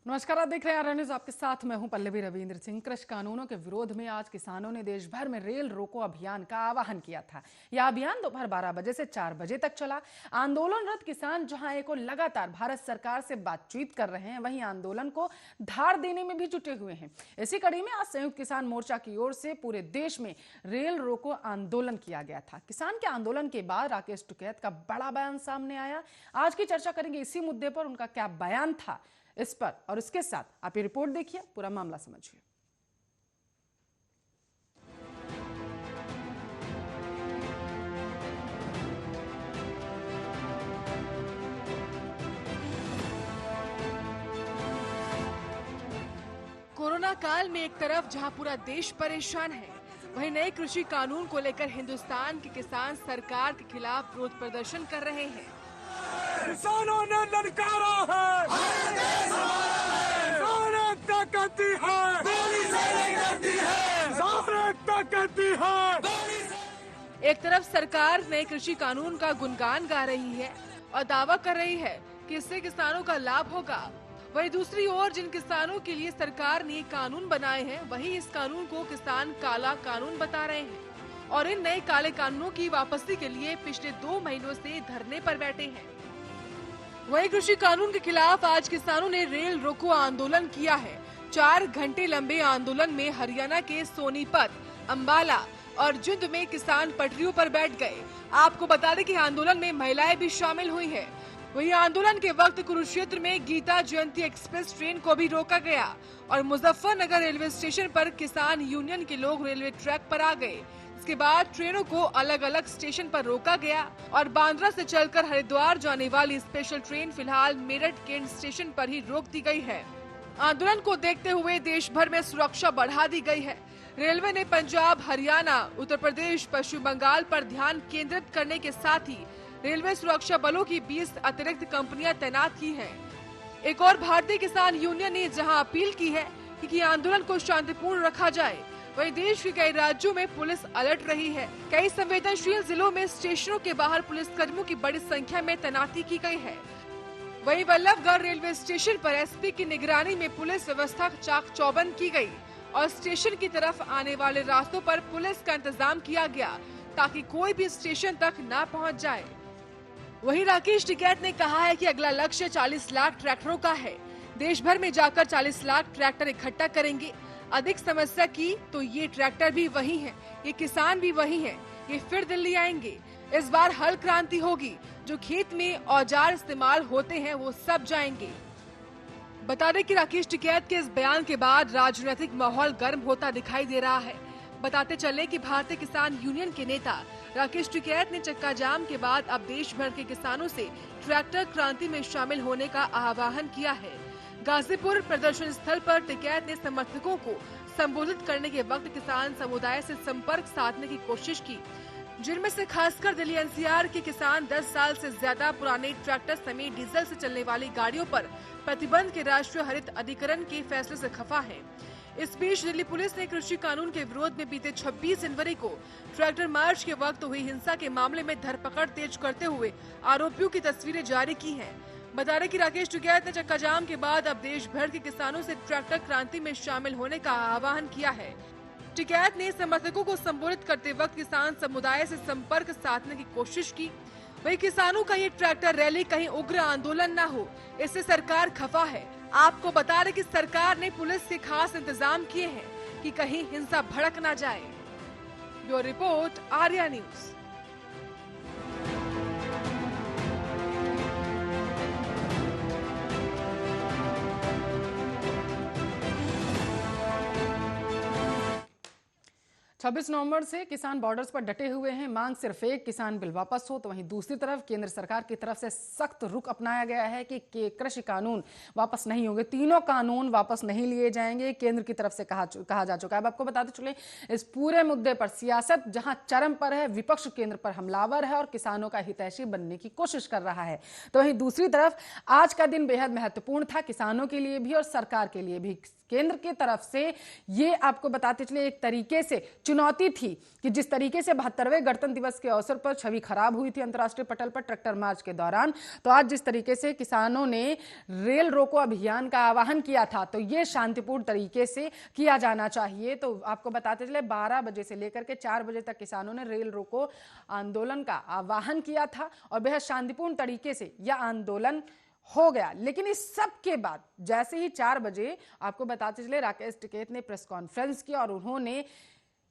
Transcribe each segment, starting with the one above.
नमस्कार, आप देख रहे हैं आर न्यूज़। आपके साथ मैं हूं पल्लवी रविंद्र सिंह। कृषि कानूनों के विरोध में आज किसानों ने देश भर में रेल रोको अभियान का आह्वान किया था। यह अभियान दोपहर 12 बजे से 4 बजे तक चला। आंदोलनरत किसान जहां एक और लगातार भारत सरकार से बातचीत कर रहे हैं, वहीं आंदोलन को धार देने में भी जुटे हुए हैं। इसी कड़ी में आज संयुक्त किसान मोर्चा की ओर से पूरे देश में रेल रोको आंदोलन किया गया था। किसान के आंदोलन के बाद राकेश टिकैत का बड़ा बयान सामने आया। आज की चर्चा करेंगे इसी मुद्दे पर, उनका क्या बयान था इस पर, और इसके साथ आप ये रिपोर्ट देखिए, पूरा मामला समझिए। कोरोना काल में एक तरफ जहां पूरा देश परेशान है, वहीं नए कृषि कानून को लेकर हिंदुस्तान के किसान सरकार के खिलाफ विरोध प्रदर्शन कर रहे हैं। किसानों ने ललकारा है, करती है, करती है। एक तरफ सरकार नए कृषि कानून का गुणगान गा रही है और दावा कर रही है कि इससे किसानों का लाभ होगा, वहीं दूसरी ओर जिन किसानों के लिए सरकार ने कानून बनाए हैं, वही इस कानून को किसान काला कानून बता रहे हैं और इन नए काले कानूनों की वापसी के लिए पिछले 2 महीनों से धरने पर बैठे हैं। वहीं कृषि कानून के खिलाफ आज किसानों ने रेल रोको आंदोलन किया है। 4 घंटे लंबे आंदोलन में हरियाणा के सोनीपत, अंबाला और जिंद में किसान पटरियों पर बैठ गए। आपको बता दें कि आंदोलन में महिलाएं भी शामिल हुई हैं। वहीं आंदोलन के वक्त कुरुक्षेत्र में गीता जयंती एक्सप्रेस ट्रेन को भी रोका गया और मुजफ्फरनगर रेलवे स्टेशन पर किसान यूनियन के लोग रेलवे ट्रैक पर आ गए। इसके बाद ट्रेनों को अलग अलग स्टेशन पर रोका गया और बांद्रा से चलकर हरिद्वार जाने वाली स्पेशल ट्रेन फिलहाल मेरठ कैंट स्टेशन पर ही रोक दी गई है। आंदोलन को देखते हुए देश भर में सुरक्षा बढ़ा दी गई है। रेलवे ने पंजाब, हरियाणा, उत्तर प्रदेश, पश्चिम बंगाल पर ध्यान केंद्रित करने के साथ ही रेलवे सुरक्षा बलों की 20 अतिरिक्त कंपनियां तैनात की हैं। एक और भारतीय किसान यूनियन ने जहां अपील की है कि आंदोलन को शांतिपूर्ण रखा जाए, वहीं देश के कई राज्यों में पुलिस अलर्ट रही है। कई संवेदनशील जिलों में स्टेशनों के बाहर पुलिस कर्मियों की बड़ी संख्या में तैनाती की गई है। वहीं वल्लभगढ़ रेलवे स्टेशन पर एसपी की निगरानी में पुलिस व्यवस्था चाक चौबंद की गई और स्टेशन की तरफ आने वाले रास्तों पर पुलिस का इंतजाम किया गया ताकि कोई भी स्टेशन तक न पहुंच जाए। वहीं राकेश टिकैत ने कहा है कि अगला लक्ष्य 40 लाख ट्रैक्टरों का है। देश भर में जाकर 40 लाख ट्रैक्टर इकट्ठा करेंगे। अधिक समस्या की तो ये ट्रैक्टर भी वही हैं, ये किसान भी वही हैं, ये फिर दिल्ली आएंगे। इस बार हल क्रांति होगी। जो खेत में औजार इस्तेमाल होते हैं वो सब जाएंगे। बता दें कि राकेश टिकैत के इस बयान के बाद राजनीतिक माहौल गर्म होता दिखाई दे रहा है। बताते चले कि भारतीय किसान यूनियन के नेता राकेश टिकैत ने चक्का जाम के बाद अब देश भर के किसानों से ट्रैक्टर क्रांति में शामिल होने का आह्वान किया है। गाजीपुर प्रदर्शन स्थल पर टिकैत ने समर्थकों को संबोधित करने के वक्त किसान समुदाय से संपर्क साधने की कोशिश की, जिनमें से खासकर दिल्ली एनसीआर के किसान 10 साल से ज्यादा पुराने ट्रैक्टर समेत डीजल से चलने वाली गाड़ियों पर प्रतिबंध के राष्ट्रीय हरित अधिकरण के फैसले से खफा है। इस बीच दिल्ली पुलिस ने कृषि कानून के विरोध में बीते 26 जनवरी को ट्रैक्टर मार्च के वक्त हुई हिंसा के मामले में धरपकड़ तेज करते हुए आरोपियों की तस्वीरें जारी की हैं। बता दें कि राकेश टिकैत ने चक्का जाम के बाद अब देश भर के किसानों से ट्रैक्टर क्रांति में शामिल होने का आह्वान किया है। टिकैत ने समर्थकों को संबोधित करते वक्त किसान समुदाय से संपर्क साधने की कोशिश की। वही किसानों का ये ट्रैक्टर रैली कहीं उग्र आंदोलन न हो, इससे सरकार खफा है। आपको बता दें कि सरकार ने पुलिस के खास इंतजाम किए हैं कि कहीं हिंसा भड़क न जाए। Bureau report, Arya news. 26 नवंबर से किसान बॉर्डर्स पर डटे हुए हैं। मांग सिर्फ एक, किसान बिल वापस हो। तो वहीं दूसरी तरफ केंद्र सरकार की तरफ से सख्त रुख अपनाया गया है कि कृषि कानून वापस नहीं होंगे, तीनों कानून वापस नहीं लिए जाएंगे, केंद्र की तरफ से कहा जा चुका है। अब आपको बताते चले, इस पूरे मुद्दे पर सियासत जहां चरम पर है, विपक्ष केंद्र पर हमलावर है और किसानों का हितैषी बनने की कोशिश कर रहा है। तो वहीं दूसरी तरफ आज का दिन बेहद महत्वपूर्ण था, किसानों के लिए भी और सरकार के लिए भी। केंद्र की तरफ से ये आपको बताते चले एक तरीके से चुनौती थी कि जिस तरीके से 72वें गणतंत्र दिवस के अवसर पर छवि खराब हुई थी अंतर्राष्ट्रीय पटल पर ट्रैक्टर मार्च के दौरान, तो आज जिस तरीके से किसानों ने रेल रोको अभियान का आह्वान किया था, तो ये शांतिपूर्ण तरीके से किया जाना चाहिए। तो आपको बताते चले 12 बजे से लेकर के 4 बजे तक किसानों ने रेल रोको आंदोलन का आह्वान किया था और बेहद शांतिपूर्ण तरीके से यह आंदोलन हो गया। लेकिन इस सब के बाद जैसे ही 4 बजे आपको बताते चले राकेश टिकैत ने प्रेस कॉन्फ्रेंस की और उन्होंने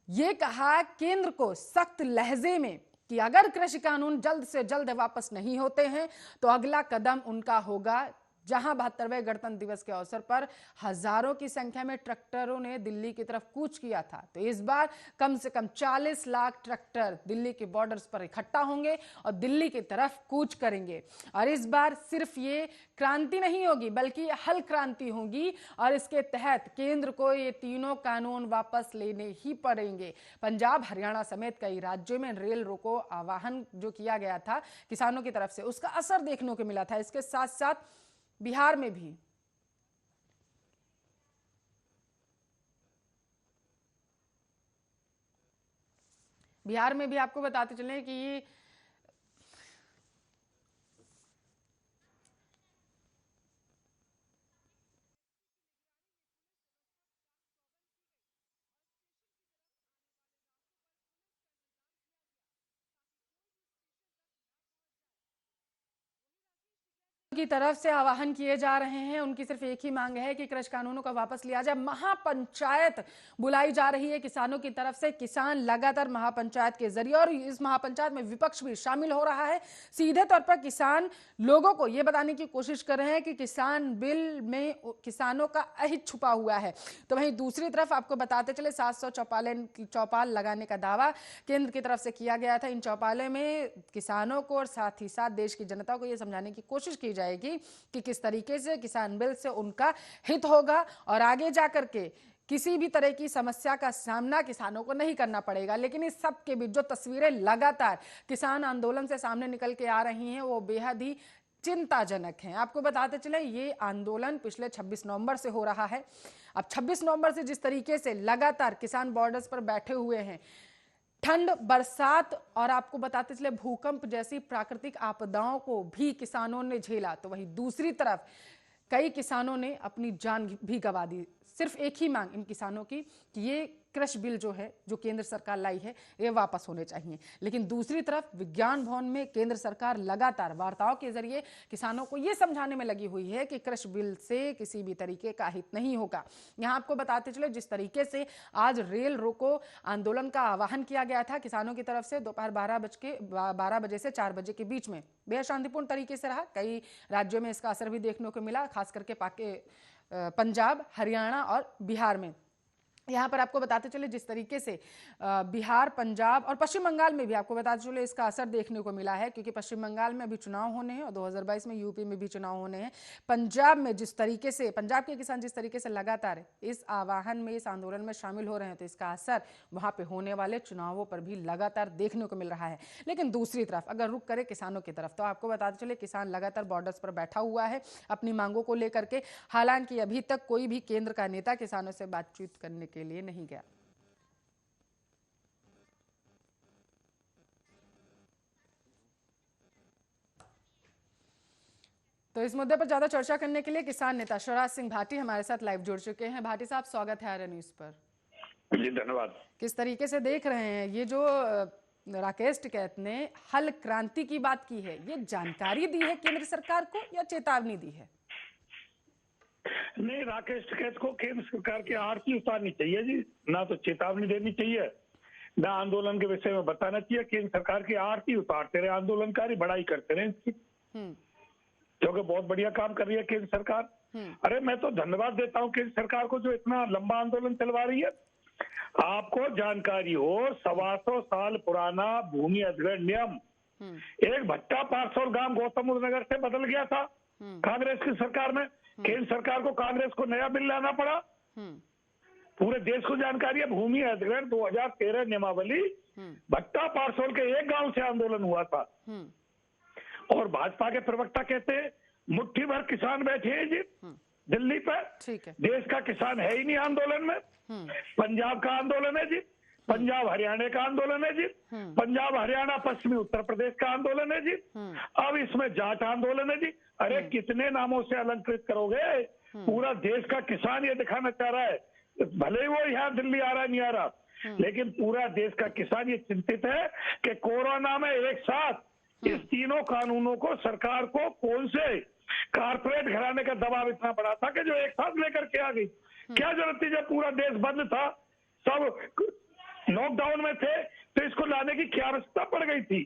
ये कहा केंद्र को सख्त लहजे में कि अगर कृषि कानून जल्द से जल्द वापस नहीं होते हैं तो अगला कदम उनका होगा। जहां 72वें गणतंत्र दिवस के अवसर पर हजारों की संख्या में ट्रैक्टरों ने दिल्ली की तरफ कूच किया था, तो इस बार कम से कम 40 लाख ट्रैक्टर दिल्ली के बॉर्डर्स पर इकट्ठा होंगे और दिल्ली की तरफ कूच करेंगे। और इस बार सिर्फ ये क्रांति नहीं होगी बल्कि हल क्रांति होगी और इसके तहत केंद्र को ये तीनों कानून वापस लेने ही पड़ेंगे। पंजाब, हरियाणा समेत कई राज्यों में रेल रोको आह्वान जो किया गया था किसानों की तरफ से, उसका असर देखने को मिला था। इसके साथ साथ बिहार में भी आपको बताते चलें कि की तरफ से आह्वान किए जा रहे हैं। उनकी सिर्फ एक ही मांग है कि कृषि कानूनों का वापस लिया जाए। महापंचायत बुलाई जा रही है किसानों की तरफ से। किसान लगातार महापंचायत के जरिए, और इस महापंचायत में विपक्ष भी शामिल हो रहा है, सीधे तौर पर किसान लोगों को यह बताने की कोशिश कर रहे हैं कि किसान बिल में किसानों का अहित छुपा हुआ है। तो वहीं दूसरी तरफ आपको बताते चले 700 चौपाल लगाने का दावा केंद्र की तरफ से किया गया था। इन चौपालों में किसानों को और साथ ही साथ देश की जनता को यह समझाने की कोशिश की जाएगी कि किस तरीके से किसान बिल से उनका हित होगा और आगे जाकर के किसी भी तरह की समस्या का सामना किसानों को नहीं करना पड़ेगा। लेकिन इस सब के बीच जो तस्वीरें लगातार किसान आंदोलन से सामने निकल के आ रही हैं वो बेहद ही चिंताजनक हैं। आपको बताते चले ये आंदोलन पिछले 26 नवंबर से हो रहा है। अब 26 नवंबर से जिस तरीके से लगातार किसान बॉर्डर्स पर बैठे हुए हैं, ठंड, बरसात और आपको बताते चले भूकंप जैसी प्राकृतिक आपदाओं को भी किसानों ने झेला, तो वहीं दूसरी तरफ कई किसानों ने अपनी जान भी गंवा दी। सिर्फ एक ही मांग इन किसानों की कि ये कृषि बिल जो है जो केंद्र सरकार लाई है ये वापस होने चाहिए। लेकिन दूसरी तरफ विज्ञान भवन में केंद्र सरकार लगातार वार्ताओं के जरिए किसानों को ये समझाने में लगी हुई है कि कृषि बिल से किसी भी तरीके का हित नहीं होगा। यहाँ आपको बताते चले जिस तरीके से आज रेल रोको आंदोलन का आह्वान किया गया था किसानों की तरफ से दोपहर 12 बजे से 4 बजे के बीच में बेहद शांतिपूर्ण तरीके से रहा। कई राज्यों में इसका असर भी देखने को मिला, खास करके पंजाब, हरियाणा और बिहार में। यहाँ पर आपको बताते चले जिस तरीके से बिहार, पंजाब और पश्चिम बंगाल में भी आपको बताते चले इसका असर देखने को मिला है, क्योंकि पश्चिम बंगाल में अभी चुनाव होने हैं और 2022 में यूपी में भी चुनाव होने हैं। पंजाब में जिस तरीके से पंजाब के किसान जिस तरीके से लगातार इस आह्वान में, इस आंदोलन में शामिल हो रहे हैं, तो इसका असर वहां पे होने वाले चुनावों पर भी लगातार देखने को मिल रहा है। लेकिन दूसरी तरफ अगर रुख करे किसानों की तरफ, तो आपको बताते चले किसान लगातार बॉर्डर्स पर बैठा हुआ है अपनी मांगों को लेकर के। हालांकि अभी तक कोई भी केंद्र का नेता किसानों से बातचीत करने के लिए नहीं गया। तो इस मुद्दे पर ज्यादा चर्चा करने के लिए किसान नेता शिवराज सिंह भाटी हमारे साथ लाइव जुड़ चुके हैं। भाटी साहब, स्वागत है आर्य न्यूज पर। जी धन्यवाद। किस तरीके से देख रहे हैं ये जो राकेश टिकैत ने हल क्रांति की बात की है, ये जानकारी दी है केंद्र सरकार को या चेतावनी दी है? नहीं, राकेश टिकैत को केंद्र सरकार की आरती उतारनी चाहिए जी, ना तो चेतावनी देनी चाहिए, ना आंदोलन के विषय में बताना चाहिए। केंद्र सरकार की आरती उतारते रहे, आंदोलनकारी बड़ाई करते रहे इसकी, क्योंकि बहुत बढ़िया काम कर रही है केंद्र सरकार। अरे मैं तो धन्यवाद देता हूँ केंद्र सरकार को जो इतना लंबा आंदोलन चलवा रही है। आपको जानकारी हो 125 साल पुराना भूमि अधिग्रहण नियम एक भट्टा पारसौल गांव गौतम बुद्ध नगर से बदल गया था कांग्रेस की सरकार में। केंद्र सरकार को, कांग्रेस को नया बिल लाना पड़ा। पूरे देश को जानकारी है, भूमि अधिग्रहण 2013 नियमावली भट्टा पारसौल के एक गांव से आंदोलन हुआ था। और भाजपा के प्रवक्ता कहते हैं मुट्ठी भर किसान बैठे हैं जी दिल्ली पर, देश का किसान है ही नहीं आंदोलन में। पंजाब का आंदोलन है जी, पंजाब हरियाणा का आंदोलन है जी, पंजाब हरियाणा पश्चिमी उत्तर प्रदेश का आंदोलन है जी, अब इसमें जाट आंदोलन है जी। अरे कितने नामों से अलंकृत करोगे? पूरा देश का किसान ये दिखाना चाह रहा है, भले ही वो यहाँ दिल्ली आ रहा है नहीं आ रहा, लेकिन पूरा देश का किसान ये चिंतित है कि कोरोना में एक साथ इस तीनों कानूनों को सरकार को कौन से कारपोरेट घराने का दबाव इतना बड़ा था कि जो एक साथ लेकर के आ गई। क्या जरूरत थी? जब पूरा देश बंद था, सब लॉकडाउन में थे, तो इसको लाने की क्या आवश्यकता पड़ गई थी?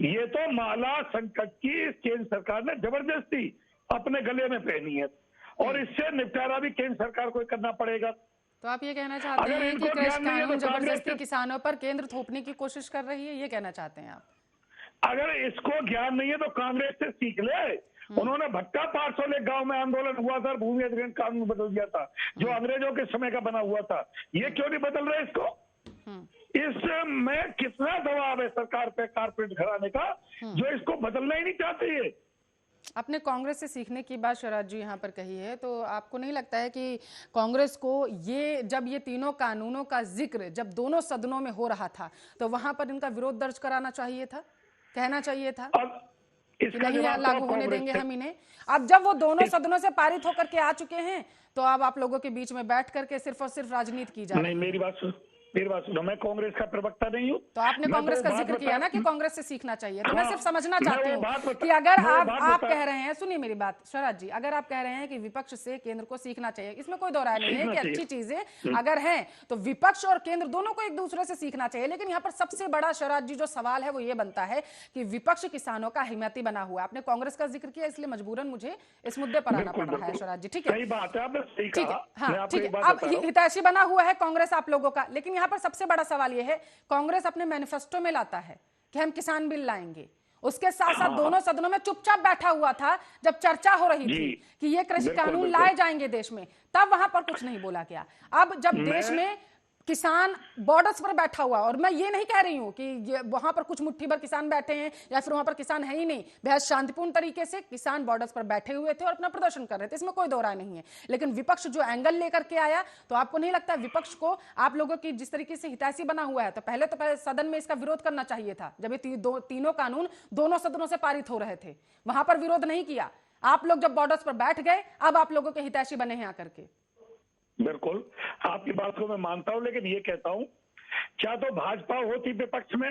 ये तो माला संकट की केंद्र सरकार ने जबरदस्ती अपने गले में पहनी है, और इससे निपटारा भी केंद्र सरकार को करना पड़ेगा। तो आप ये कहना चाहते हैं कि कृषि कानून जबरदस्ती किसानों पर केंद्र थोपने की कोशिश कर रही है, ये कहना चाहते हैं आप? अगर इसको ज्ञान नहीं है तो कांग्रेस से सीख ले। उन्होंने भट्टा 500 गांव में आंदोलन हुआ था, भूमि अधिग्रहण कानून बदल दिया था, जो अंग्रेजों के समय का बना हुआ था। ये क्यों नहीं बदल रहे इसको? इसमें कितना दबाव है सरकार पे कारपोरेट घराने का, जो इसको बदलना ही नहीं चाहते। ये अपने कांग्रेस से सीखने की बात शराज जी यहाँ पर कही है, तो आपको नहीं लगता है कि कांग्रेस को जब ये तीनों कानूनों का जिक्र जब दोनों सदनों में हो रहा था, तो वहां पर इनका विरोध दर्ज कराना चाहिए था, कहना चाहिए था नहीं लागू होने देंगे हम इन्हें? अब जब वो दोनों सदनों से पारित होकर के आ चुके हैं, तो अब आप लोगों के बीच में बैठ करके सिर्फ और सिर्फ राजनीति की जा रही है। मेरी बात सुनो, मैं कांग्रेस का प्रवक्ता नहीं हूँ। तो आपने कांग्रेस का जिक्र किया ना कि कांग्रेस से सीखना चाहिए, तो मैं सिर्फ समझना चाहती हूँ कि अगर आप कह रहे हैं, सुनिए मेरी बात शरद जी, अगर आप कह रहे हैं कि विपक्ष से केंद्र को सीखना चाहिए, इसमें कोई दो राय नहीं है कि अच्छी चीजें अगर हैं तो विपक्ष और केंद्र दोनों को एक दूसरे से सीखना चाहिए। लेकिन यहाँ पर सबसे बड़ा शरद जी जो सवाल है वो ये बनता है कि विपक्ष किसानों का हिमायती बना हुआ है। आपने कांग्रेस का जिक्र किया, इसलिए मजबूरन मुझे इस मुद्दे पर आना पड़ रहा है शरद जी। ठीक है, ठीक है, हाँ ठीक है। अब हितैषी बना हुआ है कांग्रेस आप लोगों का, लेकिन यहाँ पर सबसे बड़ा सवाल यह है, कांग्रेस अपने मैनिफेस्टो में लाता है कि हम किसान बिल लाएंगे, उसके साथ साथ दोनों सदनों में चुपचाप बैठा हुआ था जब चर्चा हो रही थी कि ये कृषि कानून लाए जाएंगे देश में, तब वहां पर कुछ नहीं बोला गया। अब जब देश में किसान बॉर्डर्स पर बैठा हुआ, और मैं ये नहीं कह रही हूं कि वहां पर कुछ मुट्ठी भर किसान बैठे हैं या फिर वहां पर किसान है ही नहीं, बेहद शांतिपूर्ण तरीके से किसान बॉर्डर्स पर बैठे हुए थे और अपना प्रदर्शन कर रहे थे, इसमें कोई दो राय नहीं है। लेकिन विपक्ष जो एंगल लेकर के आया, तो आपको नहीं लगता विपक्ष को आप लोगों की जिस तरीके से हितैषी बना हुआ है, तो पहले सदन में इसका विरोध करना चाहिए था जब ये तीनों कानून दोनों सदनों से पारित हो रहे थे, वहां पर विरोध नहीं किया। आप लोग जब बॉर्डर्स पर बैठ गए, अब आप लोगों के हितैषी बने हैं आकर के। बिल्कुल आपकी बात को मैं मानता हूं, लेकिन ये कहता हूं, क्या तो भाजपा होती विपक्ष में,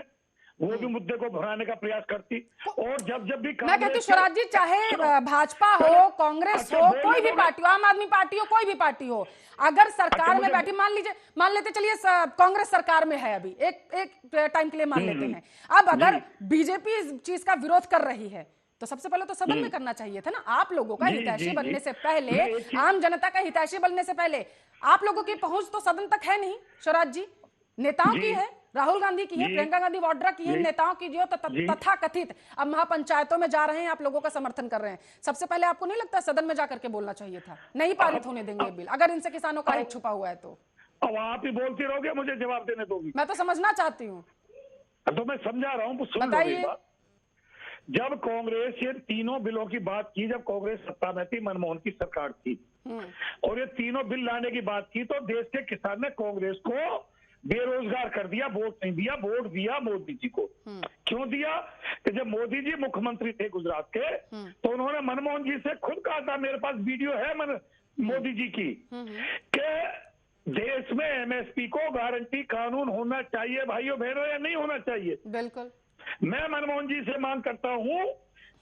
वो भी मुद्दे को भुनाने का प्रयास करती, और जब भी मैं कहती हूँ स्वराज जी, चाहे भाजपा हो, कांग्रेस हो, कोई भी पार्टी हो, आम आदमी पार्टी हो, कोई भी पार्टी हो, अगर सरकार में बैठी, मान लेते चलिए कांग्रेस सरकार में है अभी, एक टाइम के लिए मान लेते हैं, अब अगर बीजेपी इस चीज का विरोध कर रही है, तो सबसे पहले तो सदन में करना चाहिए था ना। आप लोगों का हितैषी बनने से पहले, आम जनता का हितैषी बनने से पहले आप लोगों की पहुंच तो सदन तक है नहीं स्वराज जी, नेताओं की है, राहुल गांधी की है, प्रियंका गांधी वाड्रा की है, नेताओं की जो तथा कथित अब महापंचायतों में जा रहे हैं, आप लोगों का समर्थन कर रहे हैं। सबसे पहले आपको नहीं लगता सदन में जाकर के बोलना चाहिए था, नहीं पारित होने देंगे बिल, अगर इनसे किसानों का हित छुपा हुआ है तो? अब आप ही बोलती रहोगे, मुझे जवाब देने दोगी? मैं तो समझना चाहती हूँ। तो मैं समझा रहा हूँ, बताइए। जब कांग्रेस ये तीनों बिलों की बात की, जब कांग्रेस सत्ता में थी, मनमोहन की सरकार थी, और ये तीनों बिल लाने की बात की, तो देश के किसान ने कांग्रेस को बेरोजगार कर दिया, वोट नहीं दिया, वोट दिया मोदी जी को। क्यों दिया? कि जब मोदी जी मुख्यमंत्री थे गुजरात के, तो उन्होंने मनमोहन जी से खुद कहा था, मेरे पास वीडियो है मोदी जी की, कि देश में एमएसपी को गारंटी कानून होना चाहिए भाइयों बहनों, या नहीं होना चाहिए? बिल्कुल। मैं मनमोहन जी से मांग करता हूं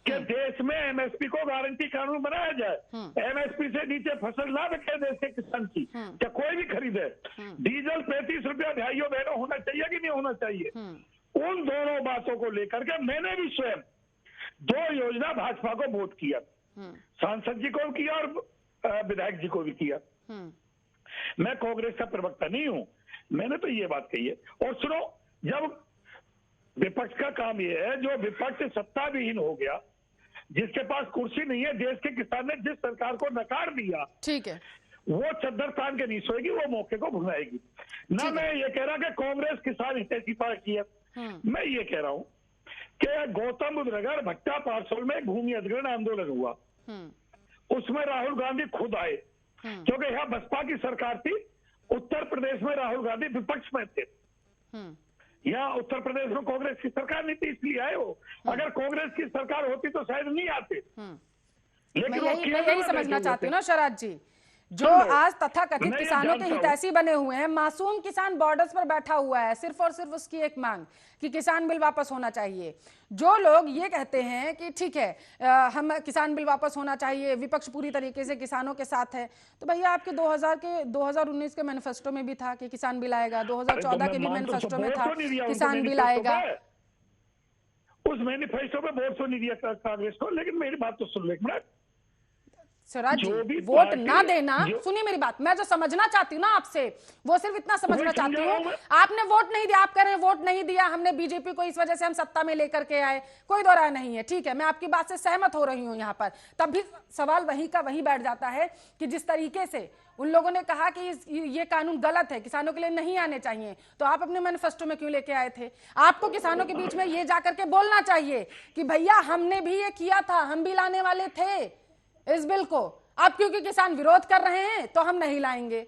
कि देश में एमएसपी को गारंटी कानून बनाया जाए। एमएसपी से नीचे फसल ना बिके देश के किसान की, क्या कोई भी खरीदे। डीजल 35 रुपया भाइयों बहनों होना चाहिए कि नहीं होना चाहिए? उन दोनों बातों को लेकर के मैंने भी स्वयं 2 योजना भाजपा को वोट किया, सांसद जी को किया और विधायक जी को भी किया। मैं कांग्रेस का प्रवक्ता नहीं हूं, मैंने तो ये बात कही है। और सुनो, जब विपक्ष का काम यह है, जो विपक्ष सत्ता विहीन हो गया, जिसके पास कुर्सी नहीं है, देश के किसान ने जिस सरकार को नकार दिया, ठीक है, वो चद्दर तान के नहीं सोएगी, वो मौके को भुनाएगी ना। मैं ये कह रहा कि कांग्रेस किसान हितैषी पार्टी है, मैं ये कह रहा हूं कि गौतम बुद्ध नगर भट्टा पार्सल में भूमि अधिग्रहण आंदोलन हुआ, उसमें राहुल गांधी खुद आए, क्योंकि यहाँ बसपा की सरकार थी उत्तर प्रदेश में राहुल गांधी विपक्ष में थे, या उत्तर प्रदेश में कांग्रेस की सरकार नहीं थी इसलिए आए हो। अगर कांग्रेस की सरकार होती तो शायद नहीं आते। लेकिन मैं यही समझना चाहती हूँ ना शरद जी, जो आज तथाकथित किसानों के हितैषी बने हुए हैं, मासूम किसान बॉर्डर्स पर बैठा हुआ है, सिर्फ और सिर्फ उसकी एक मांग कि किसान बिल वापस होना चाहिए। जो लोग ये कहते हैं कि ठीक है हम किसान बिल वापस होना चाहिए, विपक्ष पूरी तरीके से किसानों के साथ है, तो भैया आपके 2019 के मैनिफेस्टो में भी था कि किसान बिल आएगा, 2014 के भी मैनिफेस्टो में था किसान बिल आएगा। उस मैनिफेस्टो में वोट तो नहीं दिया कांग्रेस को। लेकिन मेरी बात तो सुन लो एक मिनट स्वराज जी, वोट ना देना, सुनिए मेरी बात, मैं जो समझना चाहती हूँ ना आपसे, वो सिर्फ इतना समझना चाहती हूँ, आपने वोट नहीं दिया, आप कह रहे हैं वोट नहीं दिया हमने बीजेपी को, इस वजह से हम सत्ता में लेकर के आए, कोई दो राय नहीं है, ठीक है, मैं आपकी बात से सहमत हो रही हूँ यहाँ पर। तब भी सवाल वहीं का वहीं बैठ जाता है कि जिस तरीके से उन लोगों ने कहा कि ये कानून गलत है, किसानों के लिए नहीं आने चाहिए, तो आप अपने मैनिफेस्टो में क्यों लेके आए थे? आपको किसानों के बीच में ये जाकर के बोलना चाहिए कि भैया हमने भी ये किया था, हम भी लाने वाले थे इस बिल को, अब क्योंकि किसान विरोध कर रहे हैं तो हम नहीं लाएंगे।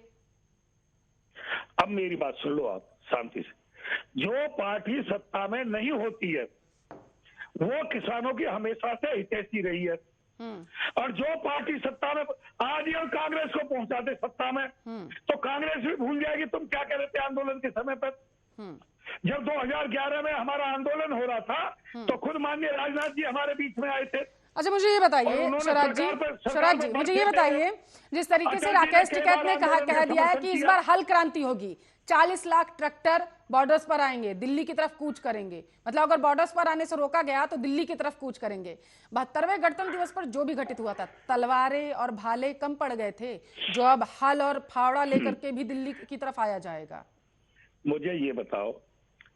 अब मेरी बात सुन लो आप शांति से। जो पार्टी सत्ता में नहीं होती है वो किसानों की हमेशा से हितैषी रही है, और जो पार्टी सत्ता में, आज ये कांग्रेस को पहुंचाते सत्ता में तो कांग्रेस भी भूल जाएगी तुम क्या कह रहे थे आंदोलन के समय पर। जब 2011 में हमारा आंदोलन हो रहा था तो खुद माननीय राजनाथ जी हमारे बीच में आए थे। अच्छा मुझे ये बताइए शरद जी, मुझे ये बताइए, जिस तरीके से राकेश टिकैत ने कह दिया है कि इस बार हल क्रांति होगी, 40 लाख ट्रैक्टर बॉर्डर्स पर आएंगे, दिल्ली की तरफ कूच करेंगे, मतलब अगर बॉर्डर्स पर आने से रोका गया तो दिल्ली की तरफ कूच करेंगे। 72वें गणतंत्र दिवस पर जो भी घटित हुआ था, तलवारें और भाले कम पड़ गए थे, जो अब हल और फावड़ा लेकर के भी दिल्ली की तरफ आया जाएगा। मुझे ये बताओ,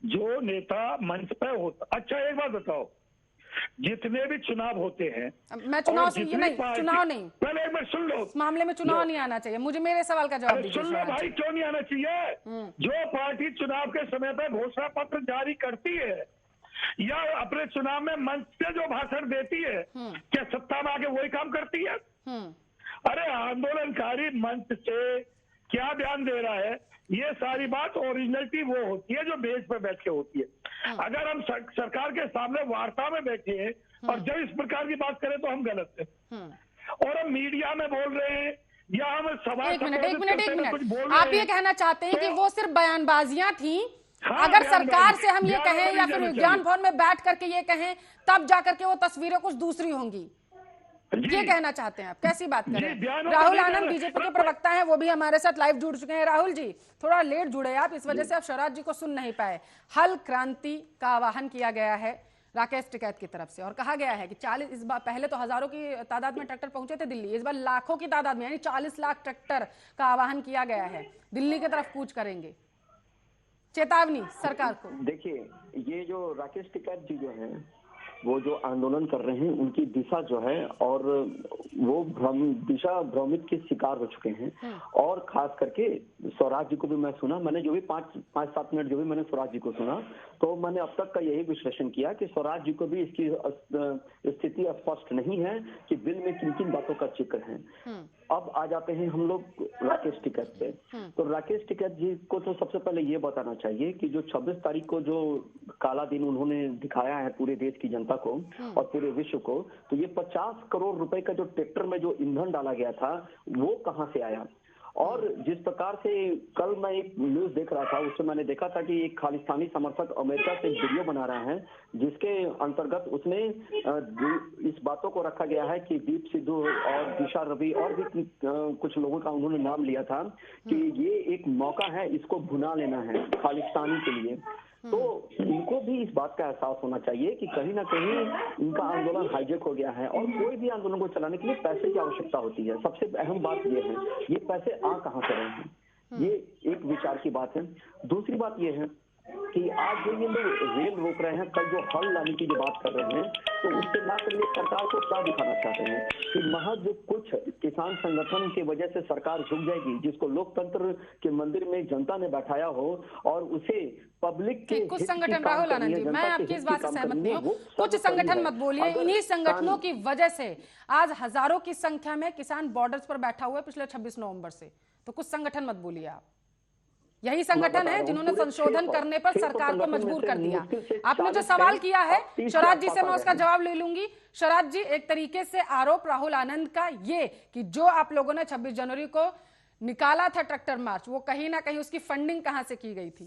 जो नेता मंच पे होता, अच्छा एक बात बताओ, जितने भी चुनाव होते हैं, मैं चुनाव से ये नहीं, चुनाव नहीं, पहले एक बार सुन लो, इस मामले में चुनाव नहीं आना चाहिए, मुझे मेरे सवाल का जवाब दीजिए। सुन लो भाई, क्यों नहीं आना चाहिए? जो पार्टी चुनाव के समय पर घोषणा पत्र जारी करती है या अपने चुनाव में मंच से जो भाषण देती है, क्या सत्ता में आके वही काम करती है? अरे आंदोलनकारी मंच से क्या बयान दे रहा है, ये सारी बात ओरिजिनलिटी वो होती है जो बेंच पे बैठ के होती है। अगर हम सरकार के सामने वार्ता में बैठे हैं और जब इस प्रकार की बात करें तो हम गलत है, और हम मीडिया में बोल रहे हैं या हम सभा, एक मिनट, आप ये कहना चाहते हैं कि वो सिर्फ बयानबाजियां थी? अगर सरकार से हम ये कहें या फिर विज्ञान भवन में बैठ करके ये कहें तब जाकर के वो तस्वीरें कुछ दूसरी होंगी, ये कहना चाहते हैं आप? कैसी बात कर रहे हैं? राहुल आनंद बीजेपी के प्रवक्ता हैं, वो भी हमारे साथ लाइव जुड़ चुके हैं। राहुल जी थोड़ा लेट जुड़े आप, इस वजह से आप शरद जी को सुन नहीं पाए। हल क्रांति का आह्वान किया गया है राकेश टिकैत की तरफ से और कहा गया है कि 40, इस बार पहले तो हजारों की तादाद में ट्रैक्टर पहुंचे थे दिल्ली, इस बार लाखों की तादाद में यानी 40 लाख ट्रैक्टर का आह्वान किया गया है, दिल्ली की तरफ कूच करेंगे, चेतावनी सरकार को। देखिए, ये जो राकेश टिकैत जी जो है वो जो आंदोलन कर रहे हैं उनकी दिशा जो है, और वो दिशा भ्रमित के शिकार हो चुके हैं। और खास करके स्वराज जी को भी मैं सुना, मैंने जो भी 5-7 मिनट जो भी मैंने स्वराज जी को सुना, तो मैंने अब तक का यही विश्लेषण किया कि स्वराज जी को भी इसकी स्थिति स्पष्ट नहीं है कि बिल में किन किन बातों का जिक्र है। अब आ जाते हैं हम लोग राकेश टिकैत पे। तो राकेश टिकैत जी को तो सबसे पहले ये बताना चाहिए कि जो 26 तारीख को जो काला दिन उन्होंने दिखाया है पूरे देश की जनता को और पूरे विश्व को, तो ये 50 करोड़ रुपए का जो ट्रैक्टर में जो ईंधन डाला गया था वो कहां से आया? और जिस प्रकार से कल मैं एक न्यूज देख रहा था, उससे मैंने देखा था कि एक खालिस्तानी समर्थक अमेरिका से एक वीडियो बना रहा है जिसके अंतर्गत उसने इस बातों को रखा गया है कि दीप सिद्धू और दिशा रवि और भी कुछ लोगों का उन्होंने नाम लिया था कि ये एक मौका है, इसको भुना लेना है खालिस्तानी के लिए। तो इनको भी इस बात का एहसास होना चाहिए कि कहीं ना कहीं इनका आंदोलन हाईजेक हो गया है, और कोई भी आंदोलन को चलाने के लिए पैसे की आवश्यकता होती है। सबसे अहम बात ये है, ये पैसे आ कहां से रहे हैं, ये एक विचार की बात है। दूसरी बात ये है कि आज जो ये लोग रेल रोक रहे हैं, कल जो हल लाने की जो बात कर रहे हैं, तो उससे मात्र ये सरकार को क्या दिखाना चाहते हैं कि महज कुछ किसान संगठन की वजह से सरकार झुक जाएगी, जिसको लोकतंत्र के मंदिर में जनता ने बैठाया हो और उसे पब्लिक के कुछ संगठन, राहुल आनंद जी मैं आपकी इस बात से सहमत नहीं हूँ, कुछ संगठन मत बोलिए, इन्हीं संगठनों की वजह से आज हजारों की संख्या में किसान बॉर्डर्स पर बैठा हुआ है पिछले 26 नवंबर से, तो कुछ संगठन मत बोलिए आप। यही संगठन है जिन्होंने संशोधन करने पर सरकार को मजबूर कर दिया। आपने जो सवाल किया है शरद जी से, मैं उसका जवाब ले लूंगी। शरद जी, एक तरीके से आरोप राहुल आनंद का ये कि जो आप लोगों ने 26 जनवरी को निकाला था ट्रैक्टर मार्च, वो कहीं ना कहीं उसकी फंडिंग कहां से की गई थी?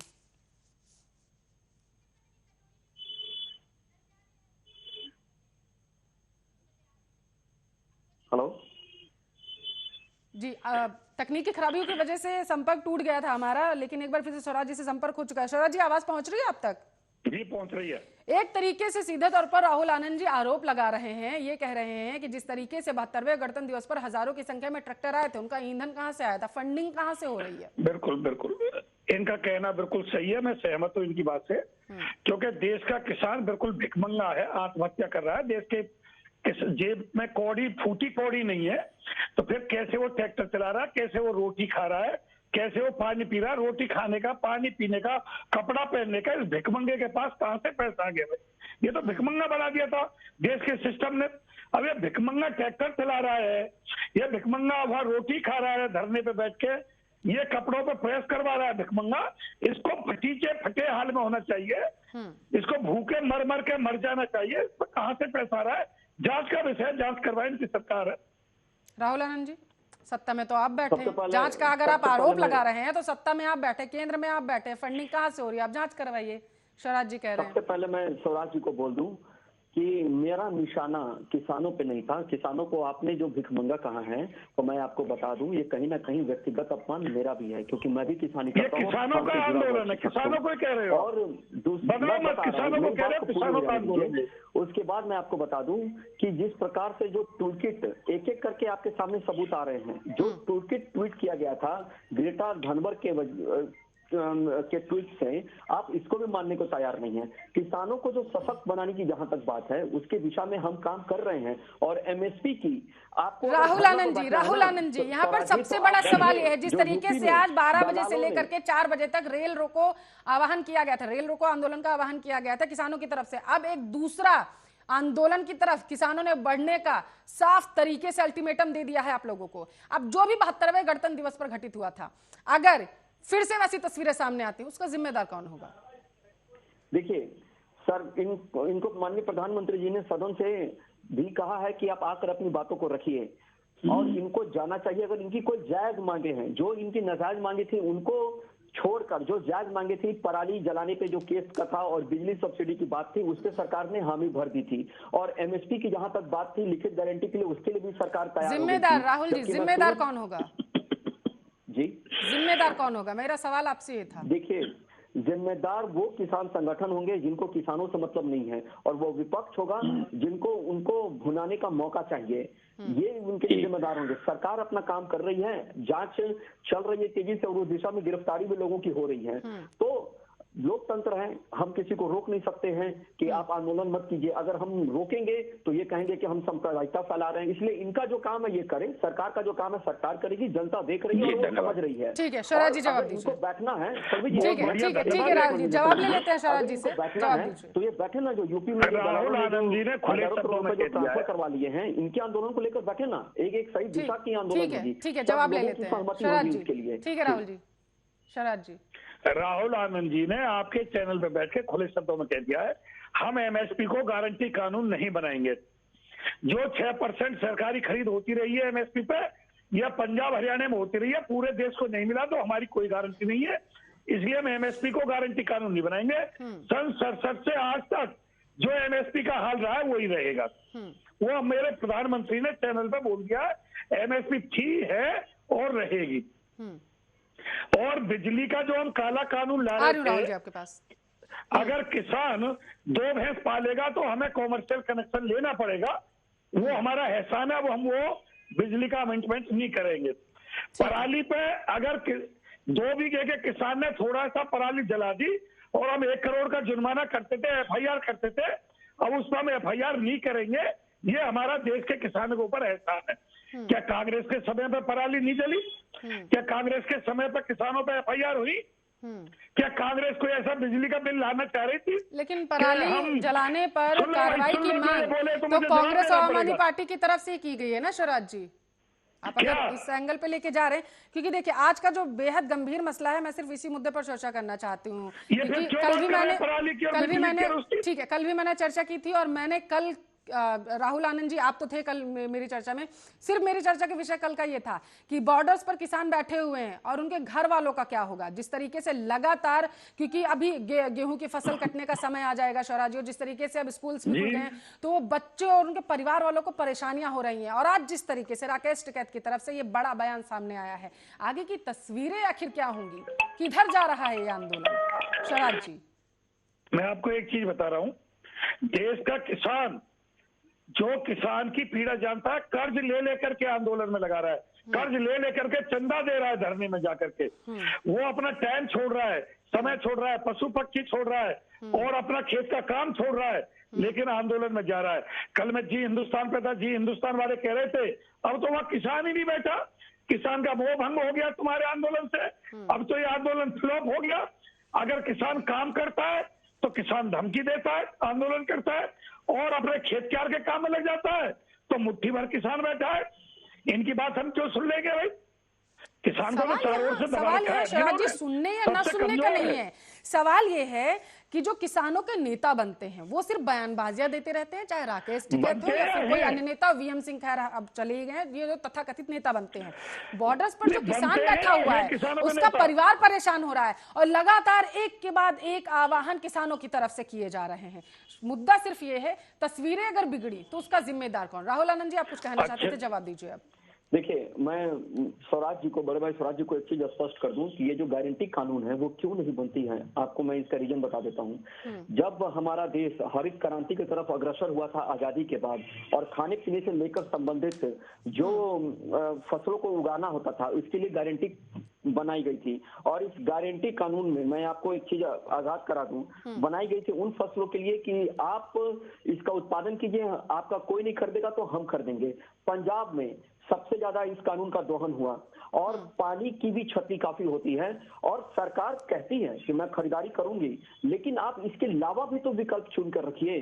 हेलो जी, तकनीकी खराबियों की वजह से संपर्क टूट गया था हमारा, लेकिन एक बार फिर से स्वराज जी से संपर्क हो चुका है। स्वराज जी, आवाज पहुंच रही है आप तक? जी पहुंच रही है। एक तरीके से सीधे तौर पर राहुल आनंद जी आरोप लगा रहे हैं, ये कह रहे हैं कि जिस तरीके से 72वें गणतंत्र दिवस पर हजारों की संख्या में ट्रैक्टर आए थे, उनका ईंधन कहां से आया था, फंडिंग कहां से हो रही है? बिल्कुल बिल्कुल, इनका कहना बिल्कुल सही है, मैं सहमत हूँ इनकी बात से, क्योंकि देश का किसान बिल्कुल भिखमंगा है, आत्महत्या कर रहा है। देश के जेब में कौड़ी, फूटी कौड़ी नहीं है, तो फिर कैसे वो ट्रैक्टर चला रहा है, कैसे वो रोटी खा रहा है, कैसे वो पानी पी रहा है? रोटी खाने का, पानी पीने का, कपड़ा पहनने का इस भिखमंगे के पास कहां से पैसा आ गया भाई? ये तो भिखमंगा बना दिया था देश के सिस्टम ने। अब ये भिखमंगा ट्रैक्टर चला रहा है, ये भिखमंगा वहां रोटी खा रहा है धरने पे बैठ के, ये कपड़ों पे प्रेस करवा रहा है भिखमंगा। इसको फटीचे फटे हाल में होना चाहिए, इसको भूखे मर मर के मर जाना चाहिए। इस पर कहां से पैसा आ रहा है? जांच का विषय, जांच करवाए इनकी सरकार है। राहुल आनंद जी, सत्ता में तो आप बैठे, जांच का अगर आप आरोप लगा रहे हैं तो सत्ता में आप बैठे, केंद्र में आप बैठे, फंडिंग कहां से हो रही है? आप जांच करवाइए, शरद जी कह रहे हैं। सबसे पहले मैं स्वराज जी को बोल दूं कि मेरा निशाना किसानों पे नहीं था। किसानों को आपने जो भिखमंगा कहा है, तो मैं आपको बता दूं, ये कहीं ना कहीं व्यक्तिगत अपमान मेरा भी है, क्योंकि मैं भी किसानी करता हूं। किसानों का आंदोलन है, किसानों को कह रहे हो, और किसानों को कह रहे हो, किसानों का आंदोलन। उसके बाद मैं आपको बता दूं कि जिस प्रकार से जो टूलकिट एक एक करके आपके सामने सबूत आ रहे हैं, जो टूलकिट ट्वीट किया गया था ग्रेटा थनबर्ग के ट्वीट से, आप इसको भी मानने को तैयार नहीं है। किसानों को जो सशक्त बनाने की जहां तक बात है, उसके दिशा में हम काम कर रहे हैं। और एमएसपी की आपको राहुल आनंद जी, यहाँ पर सबसे बड़ा सवाल यह है, जिस तरीके से आज 12 बजे से लेकर के 4 बजे तक रेल रोको आह्वान किया गया था, रेल रोको आंदोलन का आह्वान किया गया था किसानों की तरफ से, अब एक दूसरा आंदोलन की तरफ किसानों ने बढ़ने का साफ तरीके से अल्टीमेटम दे दिया है आप लोगों को। अब जो भी 72वें गणतंत्र दिवस पर घटित हुआ था, अगर फिर से वैसी तस्वीरें सामने आती हैं, उसका जिम्मेदार कौन होगा? देखिए सर, इनको माननीय प्रधानमंत्री जी ने सदन से भी कहा है कि आप आकर अपनी बातों को रखिए, और इनको जाना चाहिए। अगर इनकी कोई जायज मांगे हैं, जो इनकी नाजायज मांगे थी उनको छोड़कर जो जायज मांगे थी, पराली जलाने पे जो केस का था और बिजली सब्सिडी की बात थी, उस पर सरकार ने हामी भर दी थी। और एमएसपी की जहां तक बात थी लिखित गारंटी के लिए, उसके लिए भी सरकार तैयार। जिम्मेदार राहुल जी, जिम्मेदार कौन होगा जी? जिम्मेदार कौन होगा, मेरा सवाल आपसे ये था। देखिए, जिम्मेदार वो किसान संगठन होंगे जिनको किसानों से मतलब नहीं है, और वो विपक्ष होगा जिनको उनको भुनाने का मौका चाहिए, ये उनके जिम्मेदार होंगे। सरकार अपना काम कर रही है, जांच चल रही है तेजी से, और उस दिशा में गिरफ्तारी भी लोगों की हो रही है। तो लोकतंत्र है, हम किसी को रोक नहीं सकते हैं कि आप आंदोलन मत कीजिए। अगर हम रोकेंगे तो ये कहेंगे कि हम सांप्रदायिकता फैला रहे हैं। इसलिए इनका जो काम है ये करें, सरकार का जो काम है सरकार करेगी, जनता देख रही है और वो समझ रही है। ठीक है, शरद जी जवाब दीजिए। इनको बैठना है, ठीक है राहुल जी, जवाब ले लेते हैं शरद जी से। बैठना है तो ये बैठे ना, जो यूपी में राहुल आनंद जी ने खुले शब्दों में ट्रांसफर करवा लिए हैं, इनके आंदोलन को लेकर बैठे ना, एक सही दिशा की आंदोलन होगी। ठीक है, जवाब ले लेते हैं शरद जी। ठीक है राहुल जी, शरद जी। राहुल आनंद जी ने आपके चैनल पे बैठ के खुले शब्दों में कह दिया है, हम एमएसपी को गारंटी कानून नहीं बनाएंगे। जो 6% सरकारी खरीद होती रही है एमएसपी पे, या पंजाब हरियाणा में होती रही है, पूरे देश को नहीं मिला, तो हमारी कोई गारंटी नहीं है, इसलिए हम एमएसपी को गारंटी कानून नहीं बनाएंगे। सन 67 से आज तक जो एमएसपी का हाल रहा है वही रहेगा। वो मेरे प्रधानमंत्री ने चैनल पे बोल दिया, एमएसपी थी, है और रहेगी। और बिजली का जो हम काला कानून ला रहे थे, आपके पास अगर किसान 2 भैंस पालेगा तो हमें कॉमर्शियल कनेक्शन लेना पड़ेगा, वो हमारा एहसान है, वो बिजली का अमेंडमेंट नहीं करेंगे। पराली पे अगर 2 बीघे के किसान ने थोड़ा सा पराली जला दी और हम 1 करोड़ का जुर्माना करते थे, एफआईआर करते थे, अब उस पर हम एफआईआर नहीं करेंगे, ये हमारा देश के किसानों के ऊपर एहसान है। क्या कांग्रेस के समय पर पराली नहीं जली? क्या कांग्रेस के समय पर किसानों पर एफआईआर हुई? क्या कांग्रेस कोई ऐसा बिजली का बिल लाना चाह रही थी? लेकिन पराली जलाने पर कार्रवाई की मांग तो कांग्रेस और आम आदमी पार्टी की तरफ से की गई है ना शरद जी, आप अगर इस एंगल पे लेके जा रहे हैं, क्योंकि देखिए आज का जो बेहद गंभीर मसला है, मैं सिर्फ इसी मुद्दे पर चर्चा करना चाहती हूँ, क्योंकि कल भी मैंने ठीक है, कल भी मैंने चर्चा की थी, और मैंने कल राहुल आनंद जी आप तो थे कल मेरी चर्चा में, सिर्फ मेरी चर्चा का विषय कल का ये था कि बॉर्डर्स पर किसान बैठे हुए हैं और उनके घर वालों का क्या होगा। जिस तरीके से लगातार, क्योंकि अभी गेहूं की फसल कटने का समय आ जाएगा शौराज जी, और जिस तरीके से अब स्कूल्स भी खुल गए हैं, तो वो बच्चों और उनके परिवार वालों को परेशानियां हो रही हैं। और आज जिस तरीके से राकेश टिकैत की तरफ से ये बड़ा बयान सामने आया है, आगे की तस्वीरें आखिर क्या होंगी, किधर जा रहा है ये आंदोलन शौराज जी? मैं आपको एक चीज बता रहा हूं, देश का किसान जो किसान की पीड़ा जानता है, कर्ज ले लेकर के आंदोलन में लगा रहा है, कर्ज ले लेकर के चंदा दे रहा है धरने में जाकर के, वो अपना टाइम छोड़ रहा है, समय छोड़ रहा है, पशु पक्षी छोड़ रहा है और अपना खेत का काम छोड़ रहा है, लेकिन आंदोलन में जा रहा है। कल मैं जी हिंदुस्तान पे था, जी हिंदुस्तान वाले कह रहे थे अब तो वहां किसान ही नहीं बैठा, किसान का मोह भंग हो गया तुम्हारे आंदोलन से, अब तो ये आंदोलन फ्लॉप हो गया। अगर किसान काम करता है तो किसान धमकी देता है, आंदोलन करता है और अपने खेत क्यार के काम में लग जाता है, तो मुट्ठी भर किसान बैठा है, इनकी बात हम क्यों सुन लेंगे भाई? किसान को चारों ओर से सवाल ये है शौराज जी, सुनने या ना सुनने का नहीं है, सवाल ये है कि जो किसानों के नेता बनते हैं वो सिर्फ बयानबाजियां देते रहते हैं, चाहे राकेश टिकैत हो या फिर कोई अन्य नेता, वीएम सिंह खैर अब चले गए, ये जो तथाकथित नेता बनते हैं, बॉर्डर्स पर जो किसान बैठा हुआ है उसका परिवार परेशान हो रहा है और लगातार एक के बाद एक आह्वान किसानों की तरफ से किए जा रहे हैं। मुद्दा सिर्फ ये है, तस्वीरें अगर बिगड़ी तो उसका जिम्मेदार कौन? राहुल आनंद जी आप कुछ कहना चाहते थे, जवाब दीजिए अब। देखिए, मैं स्वराज जी को, बड़े भाई स्वराज जी को एक चीज स्पष्ट कर दूं कि ये जो गारंटी कानून है वो क्यों नहीं बनती है, आपको मैं इसका रीजन बता देता हूं। जब हमारा देश हरित क्रांति की तरफ अग्रसर हुआ था आजादी के बाद, और खाने पीने से लेकर संबंधित जो फसलों को उगाना होता था उसके लिए गारंटी बनाई गई थी, और इस गारंटी कानून में मैं आपको एक चीज आगाह करा दूं, बनाई गई थी उन फसलों के लिए कि आप इसका उत्पादन कीजिए, आपका कोई नहीं खरीदेगा तो हम खरीदेंगे। पंजाब में सबसे ज्यादा इस कानून का दोहन हुआ और पानी की भी क्षति काफी होती है, और सरकार कहती है कि मैं खरीदारी करूंगी, लेकिन आप इसके अलावा भी तो विकल्प चुन कर रखिए।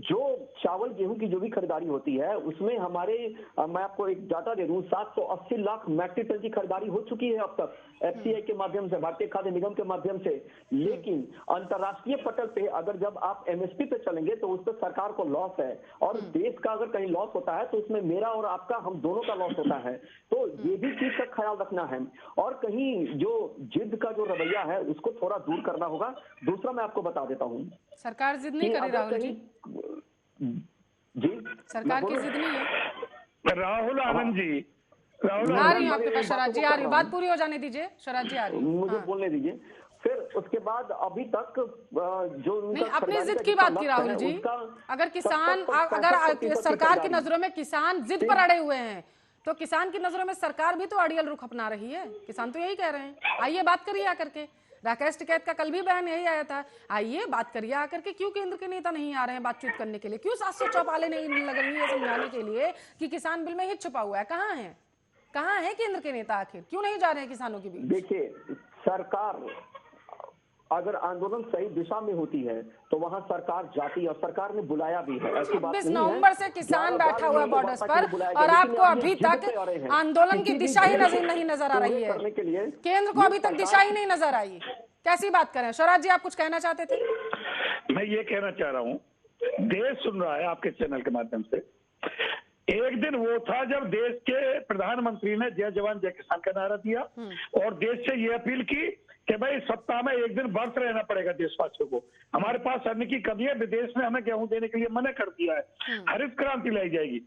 जो चावल गेहूं की जो भी खरीदारी होती है उसमें हमारे, मैं आपको एक डाटा दे दूं, 780 लाख मैट्रिक टन की खरीदारी हो चुकी है अब तक एफसीआई के माध्यम से, भारतीय खाद्य निगम के माध्यम से। लेकिन अंतर्राष्ट्रीय पटल पे अगर जब आप एमएसपी पे चलेंगे तो उस पर सरकार को लॉस है, और देश का अगर कहीं लॉस होता है तो उसमें मेरा और आपका, हम दोनों का लॉस होता है। तो ये भी चीज का ख्याल रखना है, और कहीं जो जिद का जो रवैया है उसको थोड़ा दूर करना होगा। दूसरा मैं आपको बता देता हूँ, सरकार जिद नहीं करे राहुल जी, सरकार की जिद नहीं है। राहुल आनंद जी, आ रही है आपके पास शौराज जी, आ रही, बात पूरी हो जाने दीजिए शौराज जी, आ रही, मुझे बोलने दीजिए। फिर उसके बाद अभी तक जो नहीं, अपनी जिद की बात की राहुल जी, अगर किसान, अगर सरकार की नजरों में किसान जिद पर अड़े हुए हैं तो किसान की नजरों में सरकार भी तो अड़ियल रुख अपना रही है, किसान तो यही कह रहे हैं। आइए बात करिए आकर के, राकेश टिकैत का कल भी बयान यही आया था, आइए बात करिए आकर के, क्यों केंद्र के नेता नहीं आ रहे हैं बातचीत करने के लिए, क्यों 700 चौपाले नहीं लग रही है समझाने के लिए कि किसान बिल में हित छुपा हुआ है, कहाँ है केंद्र के नेता, आखिर क्यों नहीं जा रहे हैं किसानों के बीच? देखिए, सरकार अगर आंदोलन सही दिशा में होती है तो वहां सरकार जाती है, और सरकार ने बुलाया भी है। ऐसी बात 26 नहीं नवंबर से किसान बैठा हुआ है बॉर्डर्स पर, और आपको अभी तक आंदोलन की दिशा ही नहीं नजर आ रही है, केंद्र को अभी तक दिशा ही नहीं नजर आई, कैसी बात करें? शौराज जी आप कुछ कहना चाहते थे? मैं ये कहना चाह रहा हूँ, देश सुन रहा है आपके चैनल के माध्यम से। एक दिन वो था जब देश के प्रधानमंत्री ने जय जवान जय किसान का नारा दिया और देश से ये अपील की कि भाई सप्ताह में एक दिन व्रत रहना पड़ेगा देशवासियों को, हमारे पास अन्न की कमी है, विदेश ने हमें गेहूं देने के लिए मना कर दिया है, हरित क्रांति लाई जाएगी।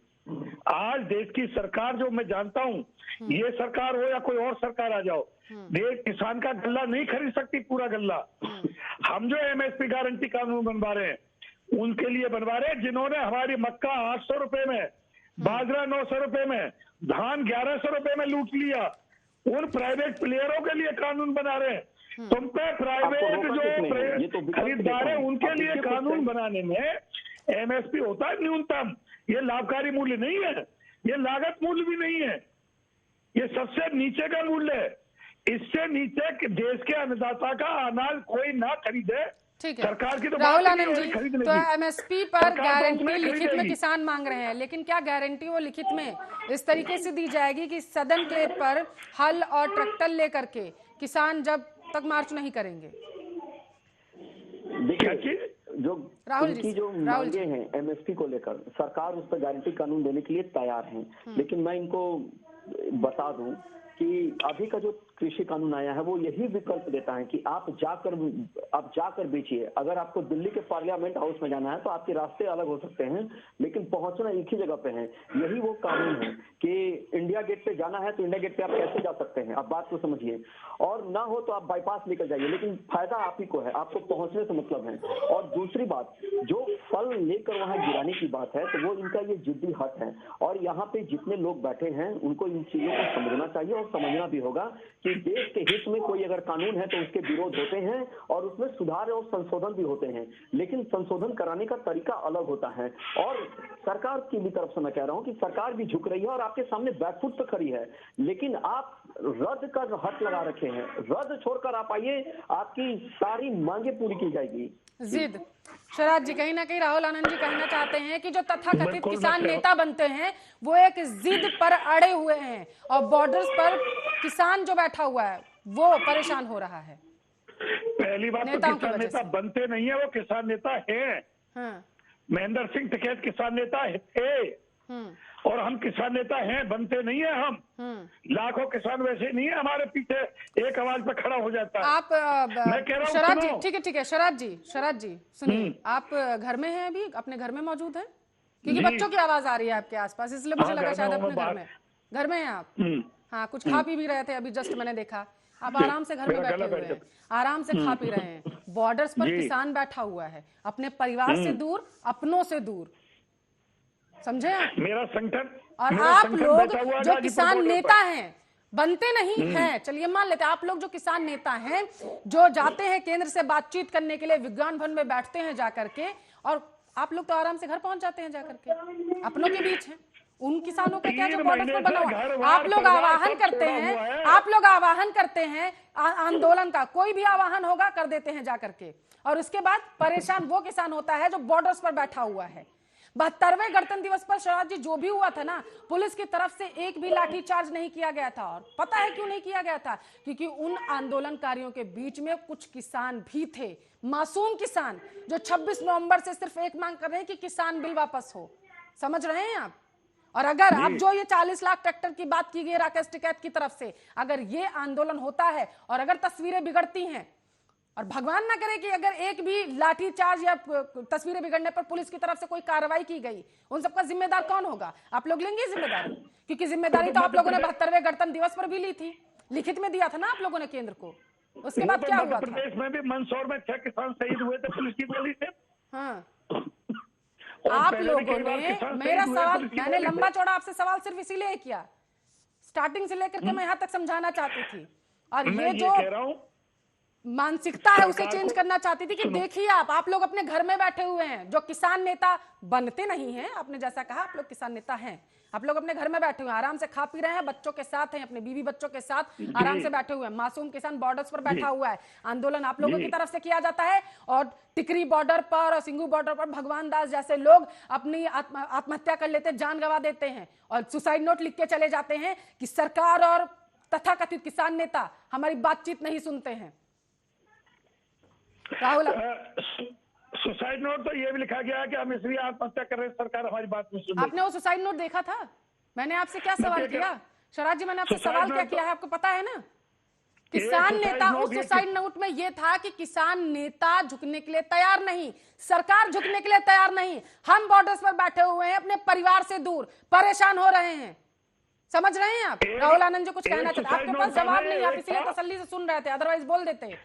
आज देश की सरकार, जो मैं जानता हूं, ये सरकार हो या कोई और सरकार आ जाओ, देश किसान का गल्ला नहीं खरीद सकती, पूरा गल्ला। हम जो एमएसपी गारंटी कानून बनवा रहे हैं उनके लिए बनवा रहे हैं जिन्होंने हमारी मक्का 800 रुपए में, बाजरा 900 रुपए में, धान 1100 रुपए में लूट लिया, उन प्राइवेट प्लेयरों के लिए कानून बना रहे हैं। तुम पे प्राइवेट जो खरीदार है उनके लिए कानून बनाने में एमएसपी होता है न्यूनतम, ये लाभकारी मूल्य नहीं है, ये लागत मूल्य भी नहीं है, ये सबसे नीचे का मूल्य है। इससे नीचे देश के अन्नदाता का अनाज कोई ना खरीदे, ठीक है सरकार की तो राहुल बात ही नहीं आनंद हो जी, रही खरीदने तो की। एमएसपी पर सरकार तो गारंटी उसमें लिखित में खरीदेगी। किसान मांग रहे हैं, लेकिन क्या गारंटी वो लिखित में इस तरीके से दी जाएगी कि सदन के पर हल और ट्रैक्टर लेकर के किसान जब तक मार्च नहीं करेंगे? देखिए, जो राहुल जी, उनकी जो राहुल जी। मांगे हैं एमएसपी को लेकर, सरकार उस पर गारंटी कानून देने के लिए तैयार है। लेकिन मैं इनको बता दूं कि अभी का जो कृषि कानून आया है वो यही विकल्प देता है कि आप जाकर बेचिए। अगर आपको दिल्ली के पार्लियामेंट हाउस में जाना है तो आपके रास्ते अलग हो सकते हैं, लेकिन पहुंचना एक ही जगह पे है। यही वो कानून है कि इंडिया गेट पे जाना है तो इंडिया गेट पे आप कैसे जा सकते हैं, आप बात को समझिए। और ना हो तो आप बाईपास निकल जाइए, लेकिन फायदा आप ही को है, आपको पहुंचने से मतलब है। और दूसरी बात, जो फल लेकर वहां गिराने की बात है तो वो इनका ये जिद्दी हट है। और यहाँ पे जितने लोग बैठे हैं उनको इन चीजों को समझना चाहिए और समझना भी होगा कि देश के हित में कोई अगर कानून है तो उसके विरोध होते हैं और उसमें सुधार और संशोधन भी होते हैं, लेकिन संशोधन कराने का तरीका अलग होता है। और सरकार की भी तरफ से मैं कह रहा हूं कि सरकार भी झुक रही है और आपके सामने बैकफुट पे खड़ी है, लेकिन आप रद्द का हट लगा रखे हैं। रद्द छोड़कर आप आइए, आपकी सारी मांगे पूरी की जाएगी। जिद शरद जी, कहीं ना कहीं राहुल आनंद जी कहना चाहते हैं कि जो तथाकथित बिल्कुल किसान मैं नेता बनते हैं वो एक जिद पर अड़े हुए हैं और बॉर्डर्स पर किसान जो बैठा हुआ है वो परेशान हो रहा है। पहली बात तो नेताओं की किसान वजह नेता से। बनते नहीं है, वो किसान नेता है। हाँ, महेंद्र सिंह टिकैत किसान नेता थे और हम किसान नेता हैं, बनते नहीं है हम। लाखों किसान वैसे नहीं है हमारे पीछे एक आवाज पे खड़ा हो जाता है। आप मैं कह रहा हूं शरद जी, सुनो। ठीक है शरद जी सुनिए, आप घर में हैं, अभी अपने घर में मौजूद हैं? क्योंकि जी। बच्चों की आवाज आ रही है आपके आसपास, इसलिए मुझे हाँ, लगा घर शायद में हूं अपने मैं, घर में हैं आप। हाँ, कुछ खा पी भी रहे थे अभी, जस्ट मैंने देखा आप जी, आराम से घर में मेरा बैठे गला हुए बैठ हैं, आराम से खा पी रहे हैं। बॉर्डर्स पर जी। किसान बैठा हुआ है, अपने परिवार से दूर, अपनों से दूर, समझे आप? मेरा संगठन और मेरा आप संगठन लोग बैठा हुआ है जो गाजीपुर किसान बॉर्डर नेता पर। हैं, बनते नहीं हैं, चलिए मान लेते हैं, आप लोग जो किसान नेता हैं जो जाते हैं केंद्र से बातचीत करने के लिए, विज्ञान भवन में बैठते हैं जाकर के, और आप लोग तो आराम से घर पहुंच जाते हैं जाकर के, अपनों के बीच हैं। उन किसानों का क्या जो 3 बॉर्डर पर महीने बना से हुआ है, घर-बार, आप लोग परिवार आवाहन सब करते छोड़ा हैं, हुआ है। आप लोग आवाहन करते हैं आंदोलन का, कोई भी आवाहन होगा कर देते हैं जाकर के, और उसके बाद परेशान वो किसान होता है जो बॉर्डर्स पर बैठा हुआ है। 72वें गणतंत्र दिवस पर शरद जी जो भी हुआ था ना, पुलिस की तरफ से एक भी लाठीचार्ज नहीं किया गया था। और पता है क्यों नहीं किया गया था? क्योंकि उन आंदोलनकारियों के बीच में कुछ किसान भी थे, मासूम किसान, जो 26 नवंबर से सिर्फ एक मांग कर रहे हैं कि किसान बिल वापस हो। समझ रहे हैं आप? और अगर अब जो ये 40 लाख ट्रैक्टर की बात की गई राकेश टिकैत की तरफ से, अगर ये आंदोलन होता है और अगर तस्वीरें बिगड़ती हैं, और भगवान ना करे कि अगर एक भी लाठीचार्ज या तस्वीरें बिगड़ने पर पुलिस की तरफ से कोई कार्रवाई की गई, उन सबका जिम्मेदार कौन होगा? आप लोग लेंगे जिम्मेदारी? क्योंकि जिम्मेदारी तो आप लोगों ने 72वें गणतंत्र दिवस पर भी ली थी, लिखित में दिया था ना आप लोगों ने केंद्र को। उसके बाद क्या हुआ था? प्रदेश में भी मंदसौर में 6 किसान शहीद हुए थे पुलिस की गोली से। हाँ, और आप पहले भी लोगों कई बार ने, किसान मेरा शहीद हुए सवाल, पुलिस की मैंने गोली से। लंबा चौड़ा आपसे सवाल सिर्फ इसीलिए किया, स्टार्टिंग से लेकर के मैं यहां तक समझाना चाहती थी। और मैं ये जो कह रहा हूं मानसिकता है उसे सरकार चेंज को- करना चाहती थी कि देखिए आप लोग अपने घर में बैठे हुए हैं, जो किसान नेता बनते नहीं हैं, आपने जैसा कहा आप लोग किसान नेता हैं, आप लोग अपने घर में बैठे हुए हैं, आराम से खा पी रहे हैं, बच्चों के साथ हैं, अपने बीवी बच्चों के साथ आराम से बैठे हुए हैं। मासूम किसान बॉर्डर्स पर बैठा हुआ है, आंदोलन आप लोगों की तरफ से किया जाता है, और टिकरी बॉर्डर पर और सिंगू बॉर्डर पर भगवान दास जैसे लोग अपनी आत्महत्या कर लेते, जान गंवा देते हैं और सुसाइड नोट लिख के चले जाते हैं कि सरकार और तथाकथित किसान नेता हमारी बातचीत नहीं सुनते हैं। राहुल, सुसाइड नोट तो ये भी लिखा गया है कि हम इसलिए आत्महत्या कर रहे हैं, सरकार हमारी बात नहीं सुन रही। आपने वो सुसाइड नोट देखा था? मैंने आपसे क्या सवाल किया शरद जी? मैंने आपसे सुसाइड सवाल क्या नोट किया है आपको पता है ना? किसान नेता, उस सुसाइड नोट में ये था कि किसान नेता झुकने के लिए तैयार नहीं, सरकार झुकने के लिए तैयार नहीं, हम बॉर्डर्स पर बैठे हुए हैं, अपने परिवार से दूर, परेशान हो रहे हैं। समझ रहे हैं आप? राहुल आनंद जी कुछ कहना चाहते, आपके पास जवाब नहीं, आप इसीलिए तसल्ली से सुन रहे थे, अदरवाइज बोल देते।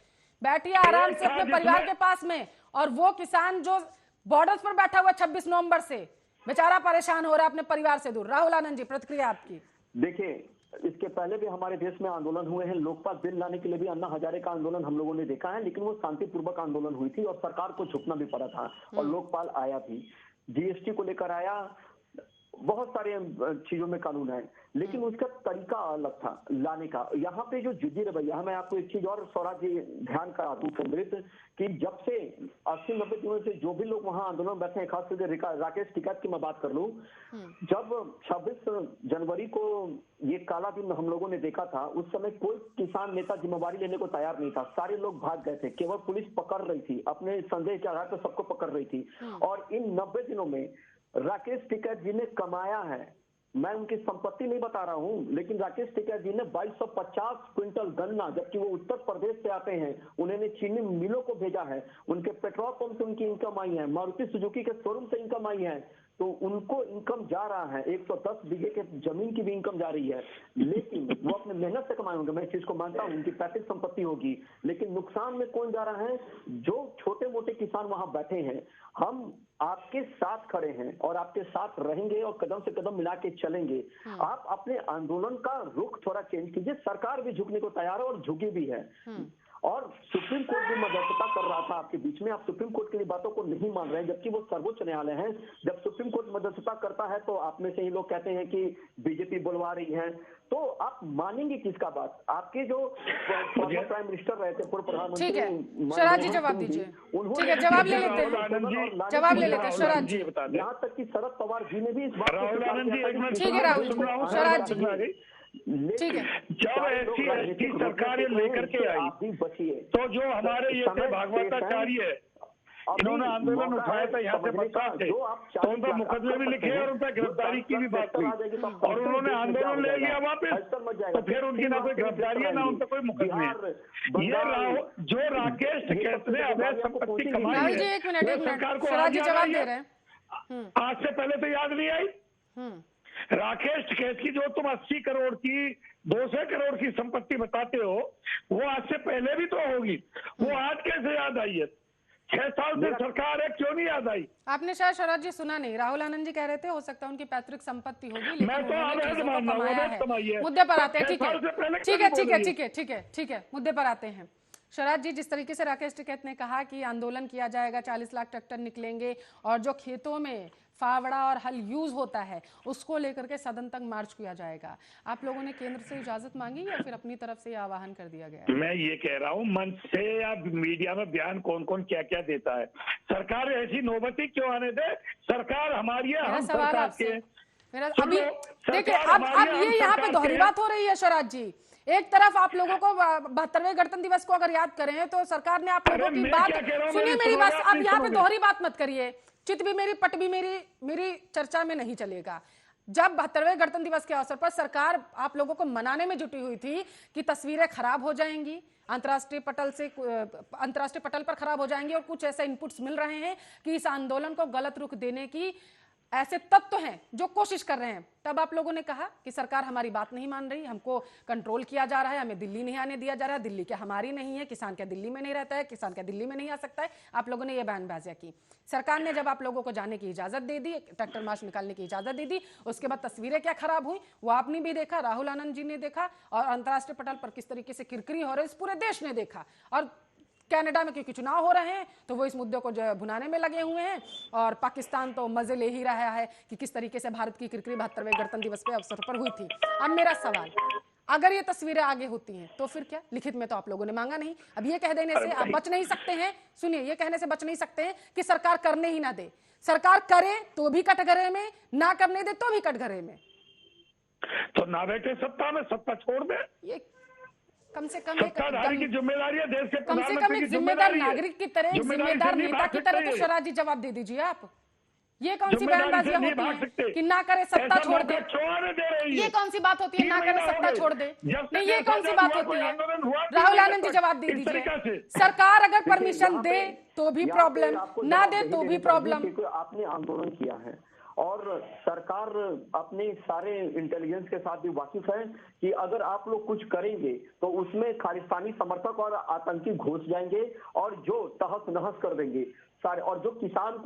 बैठिए आराम से अपने परिवार के पास में, और वो किसान जो बॉर्डर्स पर बैठा हुआ 26 नवंबर से बेचारा परेशान हो रहा है अपने परिवार से दूर। राहुल आनंद जी, प्रतिक्रिया आपकी। देखिए, इसके पहले भी हमारे देश में आंदोलन हुए हैं, लोकपाल बिल लाने के लिए भी अन्ना हजारे का आंदोलन हम लोगों ने देखा है, लेकिन वो शांतिपूर्वक आंदोलन हुई थी और सरकार को झुकना भी पड़ा था और लोकपाल आया भी। जीएसटी को लेकर आया, बहुत सारे चीजों में कानून है, लेकिन उसका तरीका अलग था लाने का। यहाँ पे जो जिद्दी रवैया, मैं आपको एक चीज और स्वराज जी ध्यान करा दूं केंद्रित, कि जब से 80-90 दिनों से जो भी लोग वहां आंदोलन बैठे हैं, खास करके राकेश टिकैत की मैं बात कर लूं, जब 26 जनवरी को ये काला दिन हम लोगों ने देखा था, उस समय कोई किसान नेता जिम्मेवारी लेने को तैयार नहीं था। सारे लोग भाग गए थे, केवल पुलिस पकड़ रही थी, अपने संदेह के आधार पर सबको पकड़ रही थी। और इन 90 दिनों में राकेश टिकैत जी ने कमाया है, मैं उनकी संपत्ति नहीं बता रहा हूं, लेकिन राकेश टिकैत जी ने 2250 क्विंटल गन्ना, जबकि वो उत्तर प्रदेश से आते हैं, उन्होंने चीनी मिलों को भेजा है, उनके पेट्रोल पंप से उनकी इनकम आई है, मारुति सुजुकी के शोरूम से इनकम आई है, तो उनको इनकम जा रहा है। 110 बीघे के जमीन की भी इनकम जा रही है, लेकिन वो अपने मेहनत से कमाए होंगे, मैं इस चीज को मानता हूं, उनकी पैतृक संपत्ति होगी, लेकिन नुकसान में कौन जा रहा है? जो छोटे मोटे किसान वहां बैठे हैं। हम आपके साथ खड़े हैं और आपके साथ रहेंगे और कदम से कदम मिला के चलेंगे। आप अपने आंदोलन का रुख थोड़ा चेंज कीजिए। सरकार भी झुकने को तैयार है और झुकी भी है, और सुप्रीम कोर्ट भी मध्यस्थता कर रहा था आपके बीच में। आप सुप्रीम कोर्ट की बातों को नहीं मान रहे हैं, जबकि वो सर्वोच्च न्यायालय है। जब सुप्रीम कोर्ट मध्यस्थता करता है तो आप में से ही लोग कहते हैं कि बीजेपी बुलवा रही है, तो आप मानेंगे किसका बात? आपके जो फॉर्मर प्राइम मिनिस्टर रहे थे, पूर्व प्रधानमंत्री, ठीक है स्वराज जी जवाब दीजिए। ठीक है, जवाब ले लेते हैं, जवाब ले लेते हैं स्वराज जी। यहाँ तक कि शरद पवार जी ने भी इस बात को, ठीक है राहुल जी, स्वराज जी, ठीक है। जब ऐसी सरकार लेकर के आई, तो जो हमारे ये थे भागवताचार्य, इन्होंने आंदोलन उठाया था यहाँ से बरसात से, तो उन पर मुकदमे भी लिखे और उन पर गिरफ्तारी की भी बात हुई, और उन्होंने आंदोलन ले लिया वापस, तो फिर उनकी ना कोई गिरफ्तारी है ना उन पर कोई मुकदमे है। ये जो राकेश टिकैत ने अवैध संपत्ति कमाई है, एक मिनट सरकार को जवाब दे रहे हैं। आज से पहले तो याद नहीं आई? राकेश टिकैत की जो तुम 80 करोड़ की 200 करोड़ की संपत्ति बताते हो, वो आज से पहले भी तो होगी, वो आज कैसे याद आई है? 6 साल से सरकार है, क्यों नहीं याद आई? आपने शायद स्वराज जी सुना नहीं, राहुल आनंद जी कह रहे थे हो सकता है उनकी पैतृक संपत्ति होगी, लेकिन मैं तो मुद्दे पर आते हैं। ठीक है ठीक है ठीक है ठीक है ठीक है ठीक है, मुद्दे पर आते हैं। स्वराज जी, जिस तरीके से राकेश टिकैत ने कहा कि आंदोलन किया जाएगा, 40 लाख ट्रैक्टर निकलेंगे और जो खेतों में फावड़ा और हल यूज होता है उसको लेकर के सदन तक मार्च किया जाएगा, आप लोगों ने केंद्र से इजाजत मांगी या फिर अपनी तरफ से आह्वान कर दिया गया? मैं ये कह रहा हूँ, मंच से या मीडिया में बयान कौन कौन क्या क्या देता है, सरकार ऐसी नौबती क्यों आने दे? सरकार हमारी है, हम सरकार के। अभी देखिए, अब ये यहाँ पे दोहरी बात हो रही है स्वराज जी। एक तरफ आप लोगों को 72वें गणतंत्र दिवस को अगर याद करें तो सरकार ने आप लोगों की बात, सुनिए मेरी बात, अब यहाँ पे दोहरी बात मत करिए, चित भी मेरी पट भी मेरी चर्चा में नहीं चलेगा। जब 72वें गणतंत्र दिवस के अवसर पर सरकार आप लोगों को मनाने में जुटी हुई थी कि तस्वीरें खराब हो जाएंगी, अंतर्राष्ट्रीय पटल पर खराब हो जाएंगी, और कुछ ऐसे इनपुट्स मिल रहे हैं कि इस आंदोलन को गलत रुख देने की ऐसे तत्व हैं जो कोशिश कर रहे हैं, तब आप लोगों ने कहा कि सरकार हमारी बात नहीं मान रही, हमको कंट्रोल किया जा रहा है, हमें दिल्ली नहीं आने दिया जा रहा है, दिल्ली क्या हमारी नहीं है, किसान क्या दिल्ली में नहीं रहता है, किसान क्या दिल्ली में नहीं आ सकता है। आप लोगों ने ये बयानबाजियां की। सरकार ने जब आप लोगों को जाने की इजाजत दे दी, ट्रैक्टर मार्च निकालने की इजाजत दे दी, उसके बाद तस्वीरें क्या खराब हुई वो आपने भी देखा, राहुल आनंद जी ने देखा, और अंतर्राष्ट्रीय पटल पर किस तरीके से किरकिरी हो रही है इस पूरे देश ने देखा। और कनाडा में क्योंकि चुनाव हो रहे हैं तो वो इस मुद्दे को भुनाने में लगे हुए हैं, और पाकिस्तान तो मजे ले ही रहा है कि किस तरीके से भारत की किरकिरी 72वें गणतंत्र दिवस के अवसर पर हुई थी। अब मेरा सवाल, अगर ये तस्वीरें आगे होती हैं तो फिर क्या? लिखित में तो आप लोगों ने मांगा नहीं, अब ये कह देने से आप बच नहीं सकते हैं, सुनिए, ये कहने से बच नहीं सकते हैं कि सरकार करने ही ना दे। सरकार करे तो भी कटघरे में, ना करने दे तो भी कटघरे में। तो ना बैठे सत्ता में, सत्ता छोड़ दे। ये कम से कम सत्ताधारी की जिम्मेदारी है, देश के कम से कम एक जिम्मेदार नागरिक की तरह, जिम्मेदार नेता की तरह तो स्वराज जी जवाब दे दीजिए आप। ये कौन सी बयानबाजियां होती हैं कि ना करे सत्ता छोड़ दे? ये कौन सी बात होती है ना करे सत्ता छोड़ दे? नहीं, ये कौन सी बात होती है? राहुल आनंद जी जवाब दे दीजिए। सरकार अगर परमिशन दे तो भी प्रॉब्लम, ना दे तो भी प्रॉब्लम। आपने आंदोलन किया है और सरकार अपने सारे इंटेलिजेंस के साथ भी वाकिफ है कि अगर आप लोग कुछ करेंगे तो उसमें खालिस्तानी समर्थक और आतंकी घुस जाएंगे और जो तहस नहस कर देंगे। सारे, और जो किसान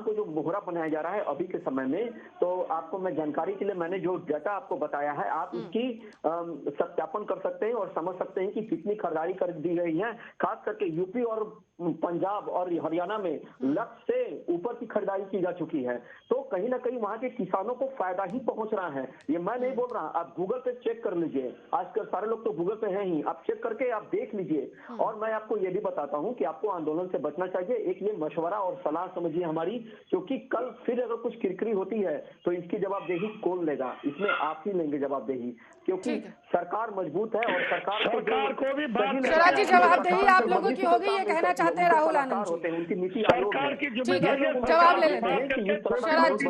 को जो मोहरा बनाया जा रहा है अभी के समय में, तो आपको मैं जानकारी के लिए मैंने जो डाटा आपको बताया है, आप उसकी सत्यापन कर सकते हैं और समझ सकते हैं कि कितनी खरीदारी कर दी गई है। खास करके यूपी और पंजाब और हरियाणा में लक्ष्य से ऊपर की खरीदारी की जा चुकी है। तो कहीं ना कहीं वहां के किसानों को फायदा ही पहुंच रहा है। ये मैं नहीं बोल रहा, आप गूगल पे चेक कर लीजिए, आजकल सारे लोग तो गूगल पे हैं ही, आप चेक करके आप देख लीजिए। और मैं आपको ये भी बताता हूं कि आपको आंदोलन से बचना चाहिए। एक ये मशवरा और सलाह समझिए हमारी, क्योंकि कल फिर अगर कुछ किरकिरी होती है तो इसकी जवाबदेही कौन लेगा? इसमें आप ही लेंगे जवाबदेही, क्योंकि सरकार मजबूत है और सरकार को भी शरद जी जवाबदेही आप लोगों की होगी, ये कहना चाहते हैं राहुल आनंद जी। होते हैं, उनकी नीति आयोग सरकार की ठीक जिम्मेदारी है, है, जवाब ले लेते हैं। शरद जी,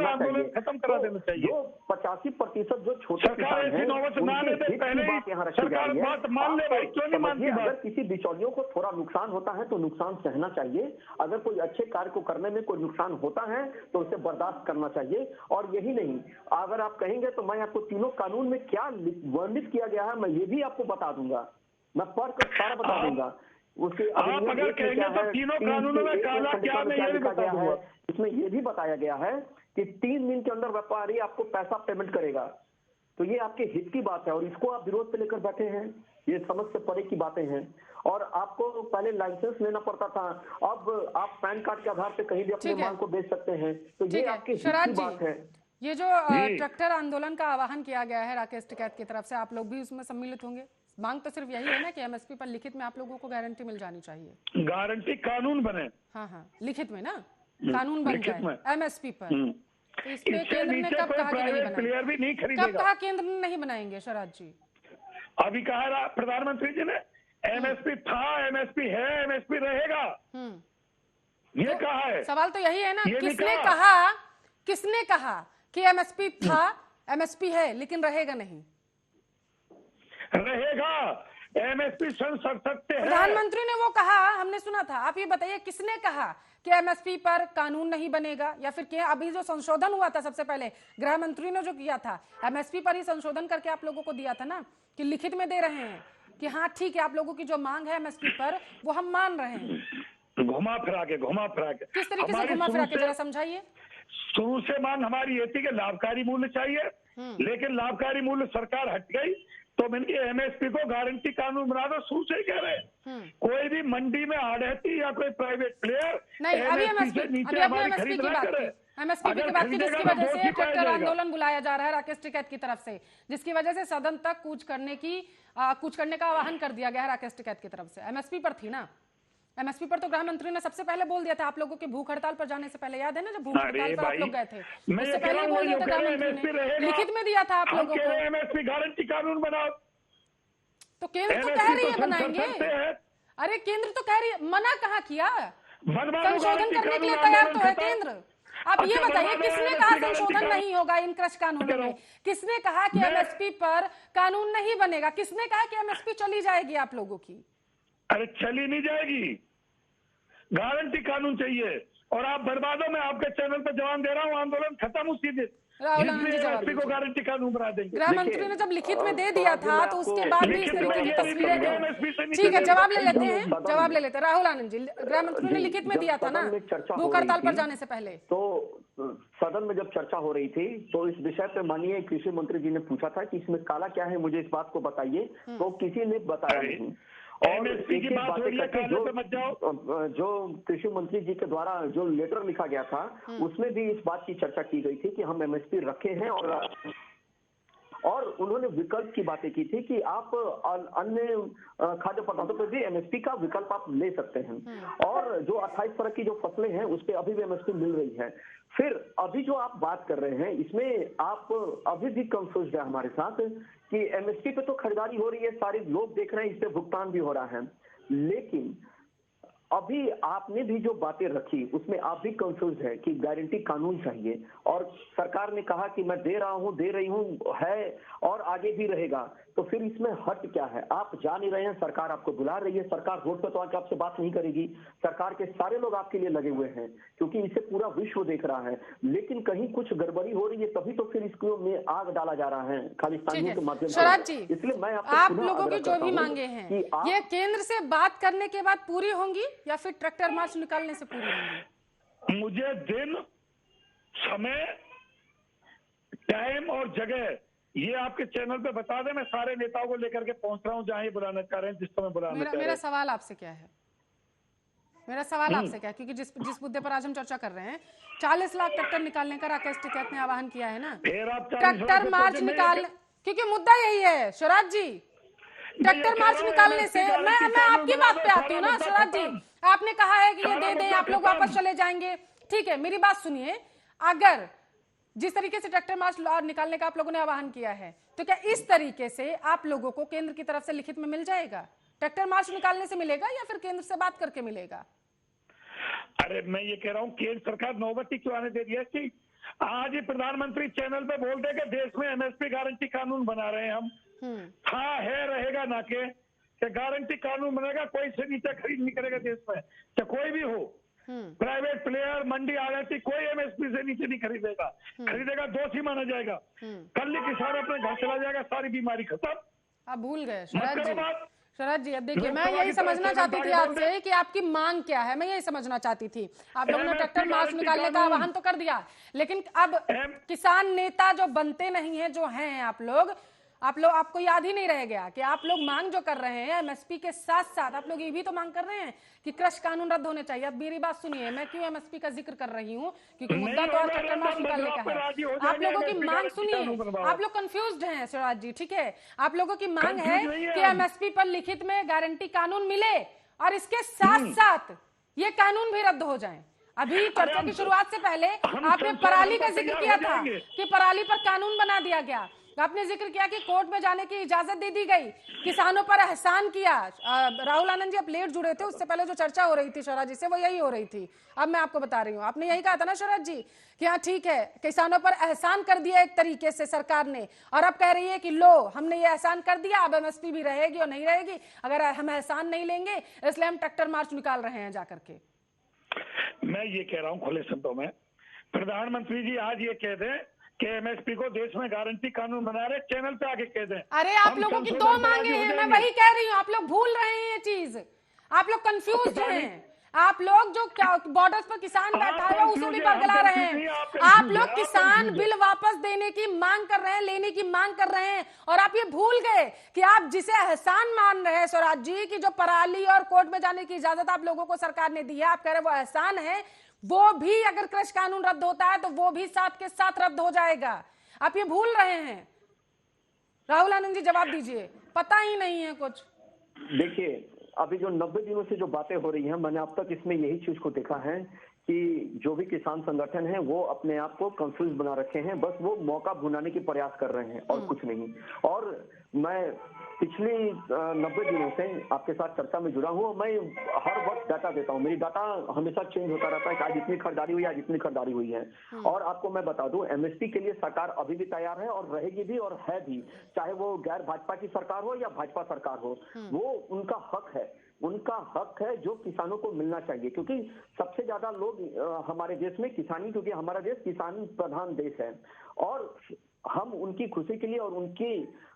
आंदोलन खत्म करा देना चाहिए। जो 85% जो छोटे सरकार ऐसी नौबत ना आने दे, पहले ही सरकार बात मान ले भाई, क्यों नहीं मानती अगर बात? किसी बिचौलियों को थोड़ा नुकसान होता है तो नुकसान सहना चाहिए। अगर कोई अच्छे कार्य को करने में कोई नुकसान होता है तो उसे बर्दाश्त करना चाहिए। और यही नहीं, अगर आप कहेंगे तो मैं आपको तीनों कानून में क्या वर्णित किया गया है मैं ये भी आपको बता दूंगा, मैं पढ़कर सारा बता दूंगा। उसके आप अगर कहेंगे तो तीनों कानूनों में काला क्या मैं ये भी बता दूंगा। इसमें ये भी बताया गया है कि 3 दिन के अंदर व्यापारी आपको पैसा पेमेंट करेगा। तो ये आपके हित की बात है और इसको आप विरोध पे लेकर बैठे हैं, ये समझ से परे की बातें हैं। और आपको पहले लाइसेंस लेना पड़ता था, अब आप पैन कार्ड के आधार पे कहीं भी अपने माल को बेच सकते हैं। तो ये आपके हित की बात है। ये जो ट्रैक्टर आंदोलन का आह्वान किया गया है राकेश टिकैत की तरफ से, आप लोग भी उसमें सम्मिलित होंगे? मांग तो सिर्फ यही है ना कि एमएसपी पर लिखित में आप लोगों को गारंटी मिल जानी चाहिए। गारंटी कानून बने, हाँ लिखित में ना कानून बन जाए एमएसपी पर। तो इस पे केंद्र ने कब कहा कि नहीं बनाएंगे? कब कहा केंद्र ने नहीं बनाएंगे शरद जी? अभी कहा प्रधानमंत्री जी ने एमएसपी था, एमएसपी है, एमएसपी रहेगा, ये कहा है। सवाल तो यही है ना, किसने कहा कि एमएसपी था, एमएसपी है लेकिन रहेगा नहीं? रहेगा, एमएसपी संसद है। प्रधानमंत्री ने वो कहा, हमने सुना था। आप ये बताइए किसने कहा कि एमएसपी पर कानून नहीं बनेगा? या फिर क्या अभी जो संशोधन हुआ था सबसे पहले गृह मंत्री ने जो किया था, एमएसपी पर ही संशोधन करके आप लोगों को दिया था ना, कि लिखित में दे रहे हैं कि हाँ ठीक है, आप लोगों की जो मांग है एमएसपी पर वो हम मान रहे हैं। घुमा फिरा के किस तरीके से घुमा फिरा के, जरा समझाइए। शुरू से मांग हमारी ये थी कि लाभकारी मूल्य चाहिए, लेकिन लाभकारी मूल्य सरकार हट गई तो मैंने एमएसपी को गारंटी कानून बना दो। शुरू से कह रहे कोई भी मंडी में आढ़ती या कोई प्राइवेट प्लेयर नहीं, अभी एमएसपी की बात की, एमएसपी की बात की, जिसकी वजह से ट्रैक्टर आंदोलन बुलाया जा रहा है राकेश टिकैत की तरफ से, जिसकी वजह से सदन तक कूच करने का आह्वान कर दिया गया है राकेश टिकैत की तरफ से। एमएसपी पर थी ना, एमएसपी पर तो गृह मंत्री ने सबसे पहले बोल दिया था आप लोगों के भूख हड़ताल पर जाने से पहले, याद है ना जब भूख हड़ताल पर आप लोग गए थे, उससे पहले बोल दिया था गृह मंत्री ने, लिखित में दिया था आप लोगों को। एमएसपी गारंटी कानून बनाओ, तो केंद्र तो कह रही है बनाएंगे। अरे केंद्र तो कह रही है, मना कहाँ किया? संशोधन करने के लिए तैयार तो है केंद्र। आप ये बताइए किसने कहा संशोधन नहीं होगा इन कृषि कानूनों में? किसने कहा कि एमएसपी पर कानून नहीं बनेगा? किसने कहा कि एमएसपी चली जाएगी आप लोगों की? अरे चली नहीं जाएगी, गारंटी कानून चाहिए। और आप बर्बादों में आपके चैनल पर जवाब दे रहा हूँ, आंदोलन खत्म उसी दिन को गारंटी कानून बना देंगे। गृह मंत्री ने जब लिखित में दे दिया था तो उसके बाद भी इस तरीके की तस्वीरें दी। ठीक है, जवाब ले लेते हैं राहुल आनंद जी। गृह मंत्री ने लिखित में दिया था ना भूख हड़ताल पर जाने से पहले। तो सदन में जब चर्चा हो रही थी तो इस विषय पे माननीय कृषि मंत्री जी ने पूछा था कि इसमें काला क्या है, मुझे इस बात को बताइए, तो किसी ने बताया नहीं। और एक बात जो कृषि मंत्री जी के द्वारा जो लेटर लिखा गया था उसमें भी इस बात की चर्चा की गई थी कि हम एमएसपी रखे हैं, और उन्होंने विकल्प की बातें की थी कि आप अन्य खाद्य पदार्थों पर भी एमएसपी का विकल्प आप ले सकते हैं। और जो 28 तरह की जो फसलें हैं उस पर अभी भी एमएसपी मिल रही है। फिर अभी जो आप बात कर रहे हैं इसमें आप अभी भी कंफ्यूज है हमारे साथ कि एमएसपी पे तो खरीदारी हो रही है, सारे लोग देख रहे हैं, इस पे भुगतान भी हो रहा है, लेकिन अभी आपने भी जो बातें रखी उसमें आप भी कंफ्यूज है कि गारंटी कानून चाहिए, और सरकार ने कहा कि मैं दे रही हूं है और आगे भी रहेगा। तो फिर इसमें हट क्या है? आप जा नहीं रहे हैं, सरकार आपको बुला रही है, सरकार रोड पर तो आके आपसे बात नहीं करेगी, सरकार के सारे लोग आपके लिए लगे हुए हैं क्योंकि इसे पूरा विश्व देख रहा है, लेकिन कहीं कुछ गड़बड़ी हो रही है तभी तो फिर इसको में आग डाला जा रहा है खालिस्तानियों के माध्यम से। इसलिए मैं आप लोगों की जो भी मांगे हैं ये केंद्र से बात करने के बाद पूरी होंगी या फिर ट्रैक्टर मार्च निकालने से पूरी होंगी? मुझे दिन, समय, टाइम और जगह ये आपके चैनल पे बता दें, मैं सारे नेताओं को लेकर के पहुंच रहा हूं जहां ये बुलाना चाह रहे हैं, जिस समय बुलाना चाह रहे मेरा हैं। सवाल आपसे क्या है, मेरा सवाल आपसे क्या है, क्योंकि जिस मुद्दे पर आज हम चर्चा कर रहे हैं, 40 लाख ट्रैक्टर निकालने का राकेश टिकैत ने आह्वान किया है ना, फिर आप 40 ट्रैक्टर लाख मार्च निकाल, क्योंकि मुद्दा यही है शिवराज जी, ट्रैक्टर मार्च निकालने से मैं आपकी बात पे आती हूँ ना शिवराज जी। आपने कहा है कि ये दे दें, आप लोग वापस चले जाएंगे, ठीक है, मेरी बात सुनिए। अगर जिस तरीके से ट्रैक्टर मार्च निकालने का आप लोगों ने आह्वान किया है, तो क्या इस तरीके से आप लोगों को केंद्र की तरफ से लिखित में मिल जाएगा? ट्रैक्टर मार्च निकालने से मिलेगा या फिर केंद्र से बात करके मिलेगा? अरे मैं ये कह रहा हूँ, केंद्र सरकार नौबती क्यों आने दे रही है कि आज ही प्रधानमंत्री चैनल पे बोल दे कि देश में एमएसपी गारंटी कानून बना रहे हैं हम। था है रहेगा ना के गारंटी कानून बनेगा, कोई से नीचे खरीद नहीं करेगा देश में, चाहे कोई भी हो, प्राइवेट प्लेयर, मंडी आड़ती, कोई एमएसपी से नीचे नहीं खरीदेगा, खरीदेगा दोषी माना जाएगा। कल ही किसान अपने घर चला जाएगा, सारी बीमारी खत्म। आप भूल गए शिवराज जी। शिवराज जी, अब देखिए, मैं यही समझना चाहती थी आपसे कि आपकी मांग क्या है, मैं यही समझना चाहती थी। आप लोगों ने ट्रैक्टर मार्च निकालने का आह्वान तो कर दिया, लेकिन अब किसान नेता जो बनते नहीं है, जो हैं आप लोग, आपको याद ही नहीं रह गया कि आप लोग मांग जो कर रहे हैं एमएसपी के साथ साथ आप लोग ये भी तो मांग कर रहे हैं कि कृषि कानून रद्द होने चाहिए। अब मेरी बात सुनिए, मैं क्यों एमएसपी का जिक्र कर रही हूँ, क्योंकि मुद्दा तो आज ट्रैक्टर मार्च निकालने का है। आप लोगों की मांग सुनिए, आप लोग कंफ्यूज्ड हैं शिवराज जी, ठीक है, आप लोगों की मांग है कि एमएसपी पर लिखित में गारंटी कानून मिले और इसके साथ साथ ये कानून भी रद्द हो जाए। अभी चर्चा की शुरुआत से पहले आपने पराली का जिक्र किया था कि पराली पर कानून बना दिया गया, आपने जिक्र किया कि कोर्ट में जाने की इजाजत दे दी गई, किसानों पर एहसान किया। राहुल आनंद जी आप लेट जुड़े थे, उससे पहले जो चर्चा हो रही थी शिवराज जी से वो यही हो रही थी। अब मैं आपको बता रही हूँ, आपने यही कहा था ना शिवराज जी कि हाँ ठीक है, किसानों पर एहसान कर दिया एक तरीके से सरकार ने, और अब कह रही है कि लो हमने ये एहसान कर दिया, अब एमएसपी भी रहेगी और नहीं रहेगी अगर हम एहसान नहीं लेंगे, इसलिए हम ट्रैक्टर मार्च निकाल रहे हैं जाकर के। मैं ये कह रहा हूँ खुले शब्दों में, प्रधानमंत्री जी आज ये कह दें कि एमएसपी को देश में गारंटी कानून बना रहे, चैनल पे आके कह दें। अरे आप लोगों की दो मांगे हैं, मैं वही कह रही हूँ, आप लोग भूल रहे हैं ये चीज, आप लोग कंफ्यूज हैं। आप लोग जो बॉर्डर्स पर किसान बैठा है उसे भी बरगला रहे हैं। आप लोग किसान बिल वापस देने की मांग कर रहे हैं, लेने की मांग कर रहे हैं, और आप ये भूल गए कि आप जिसे एहसान मान रहे हैं स्वराज जी की, जो पराली और कोर्ट में जाने की इजाजत आप लोगों को सरकार ने दी है, आप कह रहे हैं वो एहसान है, वो भी अगर कृषि कानून रद्द होता है तो वो भी साथ के साथ रद्द हो जाएगा। आप ये भूल रहे हैं। राहुल आनंद जी जवाब दीजिए, पता ही नहीं है कुछ। देखिए, अभी जो 90 दिनों से जो बातें हो रही हैं, मैंने अब तक इसमें यही चीज को देखा है कि जो भी किसान संगठन है वो अपने आप को कंफ्यूज बना रखे हैं, बस वो मौका भुनाने की प्रयास कर रहे हैं और कुछ नहीं। और मैं पिछली 90 दिनों से आपके साथ चर्चा में जुड़ा हूँ, मैं हर वक्त डाटा देता हूँ, मेरी डाटा हमेशा चेंज होता रहता है कि आज इतनी खरीदारी हुई, आज इतनी खरीदारी हुई है। और आपको मैं बता दूं, एमएसपी के लिए सरकार अभी भी तैयार है और रहेगी भी और है भी, चाहे वो गैर भाजपा की सरकार हो या भाजपा सरकार हो, वो उनका हक है, उनका हक है जो किसानों को मिलना चाहिए, क्योंकि सबसे ज्यादा लोग हमारे देश में किसानी, क्योंकि हमारा देश किसान प्रधान देश है और हम उनकी खुशी के लिए और उनकी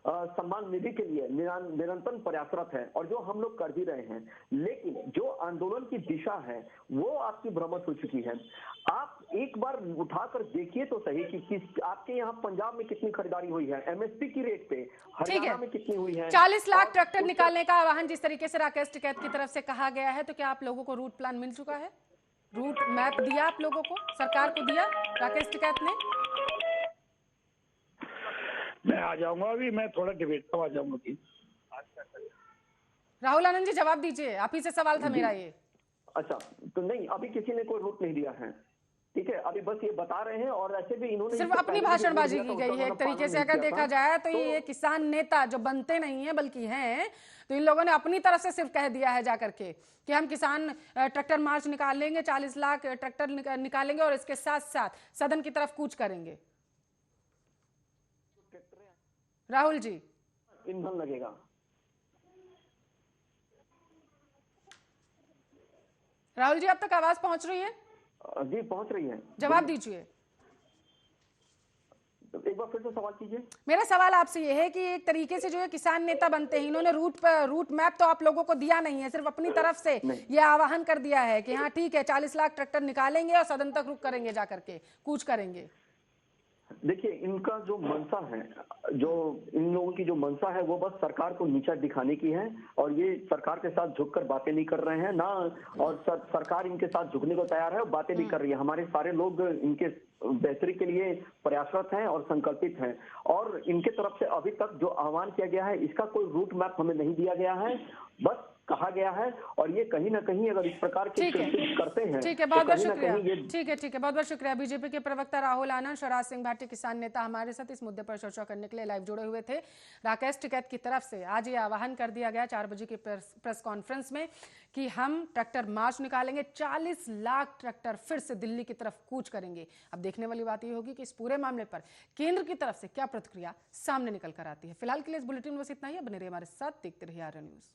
सम्मान निधि के लिए निरंतर प्रयासरत है और जो हम लोग कर भी रहे हैं। लेकिन जो आंदोलन की दिशा है वो आपकी भ्रमित हो चुकी है। आप एक बार उठाकर देखिए तो सही कि आपके यहाँ पंजाब में कितनी खरीदारी हुई है एमएसपी की रेट पे, हरियाणा में कितनी हुई है। 40 लाख ट्रैक्टर निकालने का आह्वान जिस तरीके से राकेश टिकैत की तरफ से कहा गया है, तो क्या आप लोगों को रूट प्लान मिल चुका है? रूट मैप दिया आप लोगों को, सरकार को दिया राकेश टिकैत ने? मैं आ जाऊंगा, अभी मैं थोड़ा डिबेट में आ जाऊंगा। राहुल आनंद जी जवाब दीजिए, आप ही से सवाल था मेरा ये। अच्छा, तो नहीं, अभी किसी ने कोई रूट नहीं दिया है, ठीक है, अभी बस ये बता रहे हैं और ऐसे भी इन्होंने सिर्फ अपनी भाषणबाजी की गई है एक तरीके से अगर देखा जाए तो ये किसान नेता जो बनते नहीं है बल्कि हैं, तो इन लोगों ने अपनी तरफ से सिर्फ कह दिया है जाकर के कि हम किसान ट्रैक्टर मार्च निकालेंगे, 40 लाख ट्रैक्टर निकालेंगे और इसके साथ साथ सदन की तरफ कूच करेंगे। राहुल जी, ईंधन लगेगा। राहुल जी अब तक आवाज पहुंच रही है? जी पहुंच रही है, जवाब दीजिए। एक बार फिर से सवाल कीजिए। मेरा सवाल आपसे ये है कि एक तरीके से जो है किसान नेता बनते हैं, इन्होंने रूट मैप तो आप लोगों को दिया नहीं है, सिर्फ अपनी तरफ से ये आह्वान कर दिया है कि हाँ ठीक है 40 लाख ट्रैक्टर निकालेंगे और सदन तक रुक करेंगे, जाकर के कूच करेंगे। देखिए, इनका जो मंशा है, जो इन लोगों की जो मंशा है वो बस सरकार को नीचा दिखाने की है, और ये सरकार के साथ झुककर बातें नहीं कर रहे हैं ना, और सरकार इनके साथ झुकने को तैयार है और बातें नहीं कर रही है। हमारे सारे लोग इनके बेहतरी के लिए प्रयासरत हैं और संकल्पित हैं, और इनके तरफ से अभी तक जो आह्वान किया गया है इसका कोई रूट मैप हमें नहीं दिया गया है, बस कहा गया है। और ये कहीं ना कहीं अगर इस प्रकार की करते हैं, ठीक है, बहुत बहुत शुक्रिया। ठीक है, बहुत बहुत शुक्रिया। बीजेपी के प्रवक्ता राहुल आनंद, स्वराज सिंह भाटी किसान नेता हमारे साथ इस मुद्दे पर चर्चा करने के लिए लाइव जुड़े हुए थे। राकेश टिकैत की तरफ से आज ये आह्वान कर दिया गया 4 बजे की प्रेस कॉन्फ्रेंस में कि हम ट्रैक्टर मार्च निकालेंगे, 40 लाख ट्रैक्टर फिर से दिल्ली की तरफ कूच करेंगे। अब देखने वाली बात यह होगी कि इस पूरे मामले पर केंद्र की तरफ से क्या प्रतिक्रिया सामने निकल कर आती है। फिलहाल के लिए इस बुलेटिन में बस इतना ही। बने रहिए हमारे साथ, देखते रहिए आर्य न्यूज।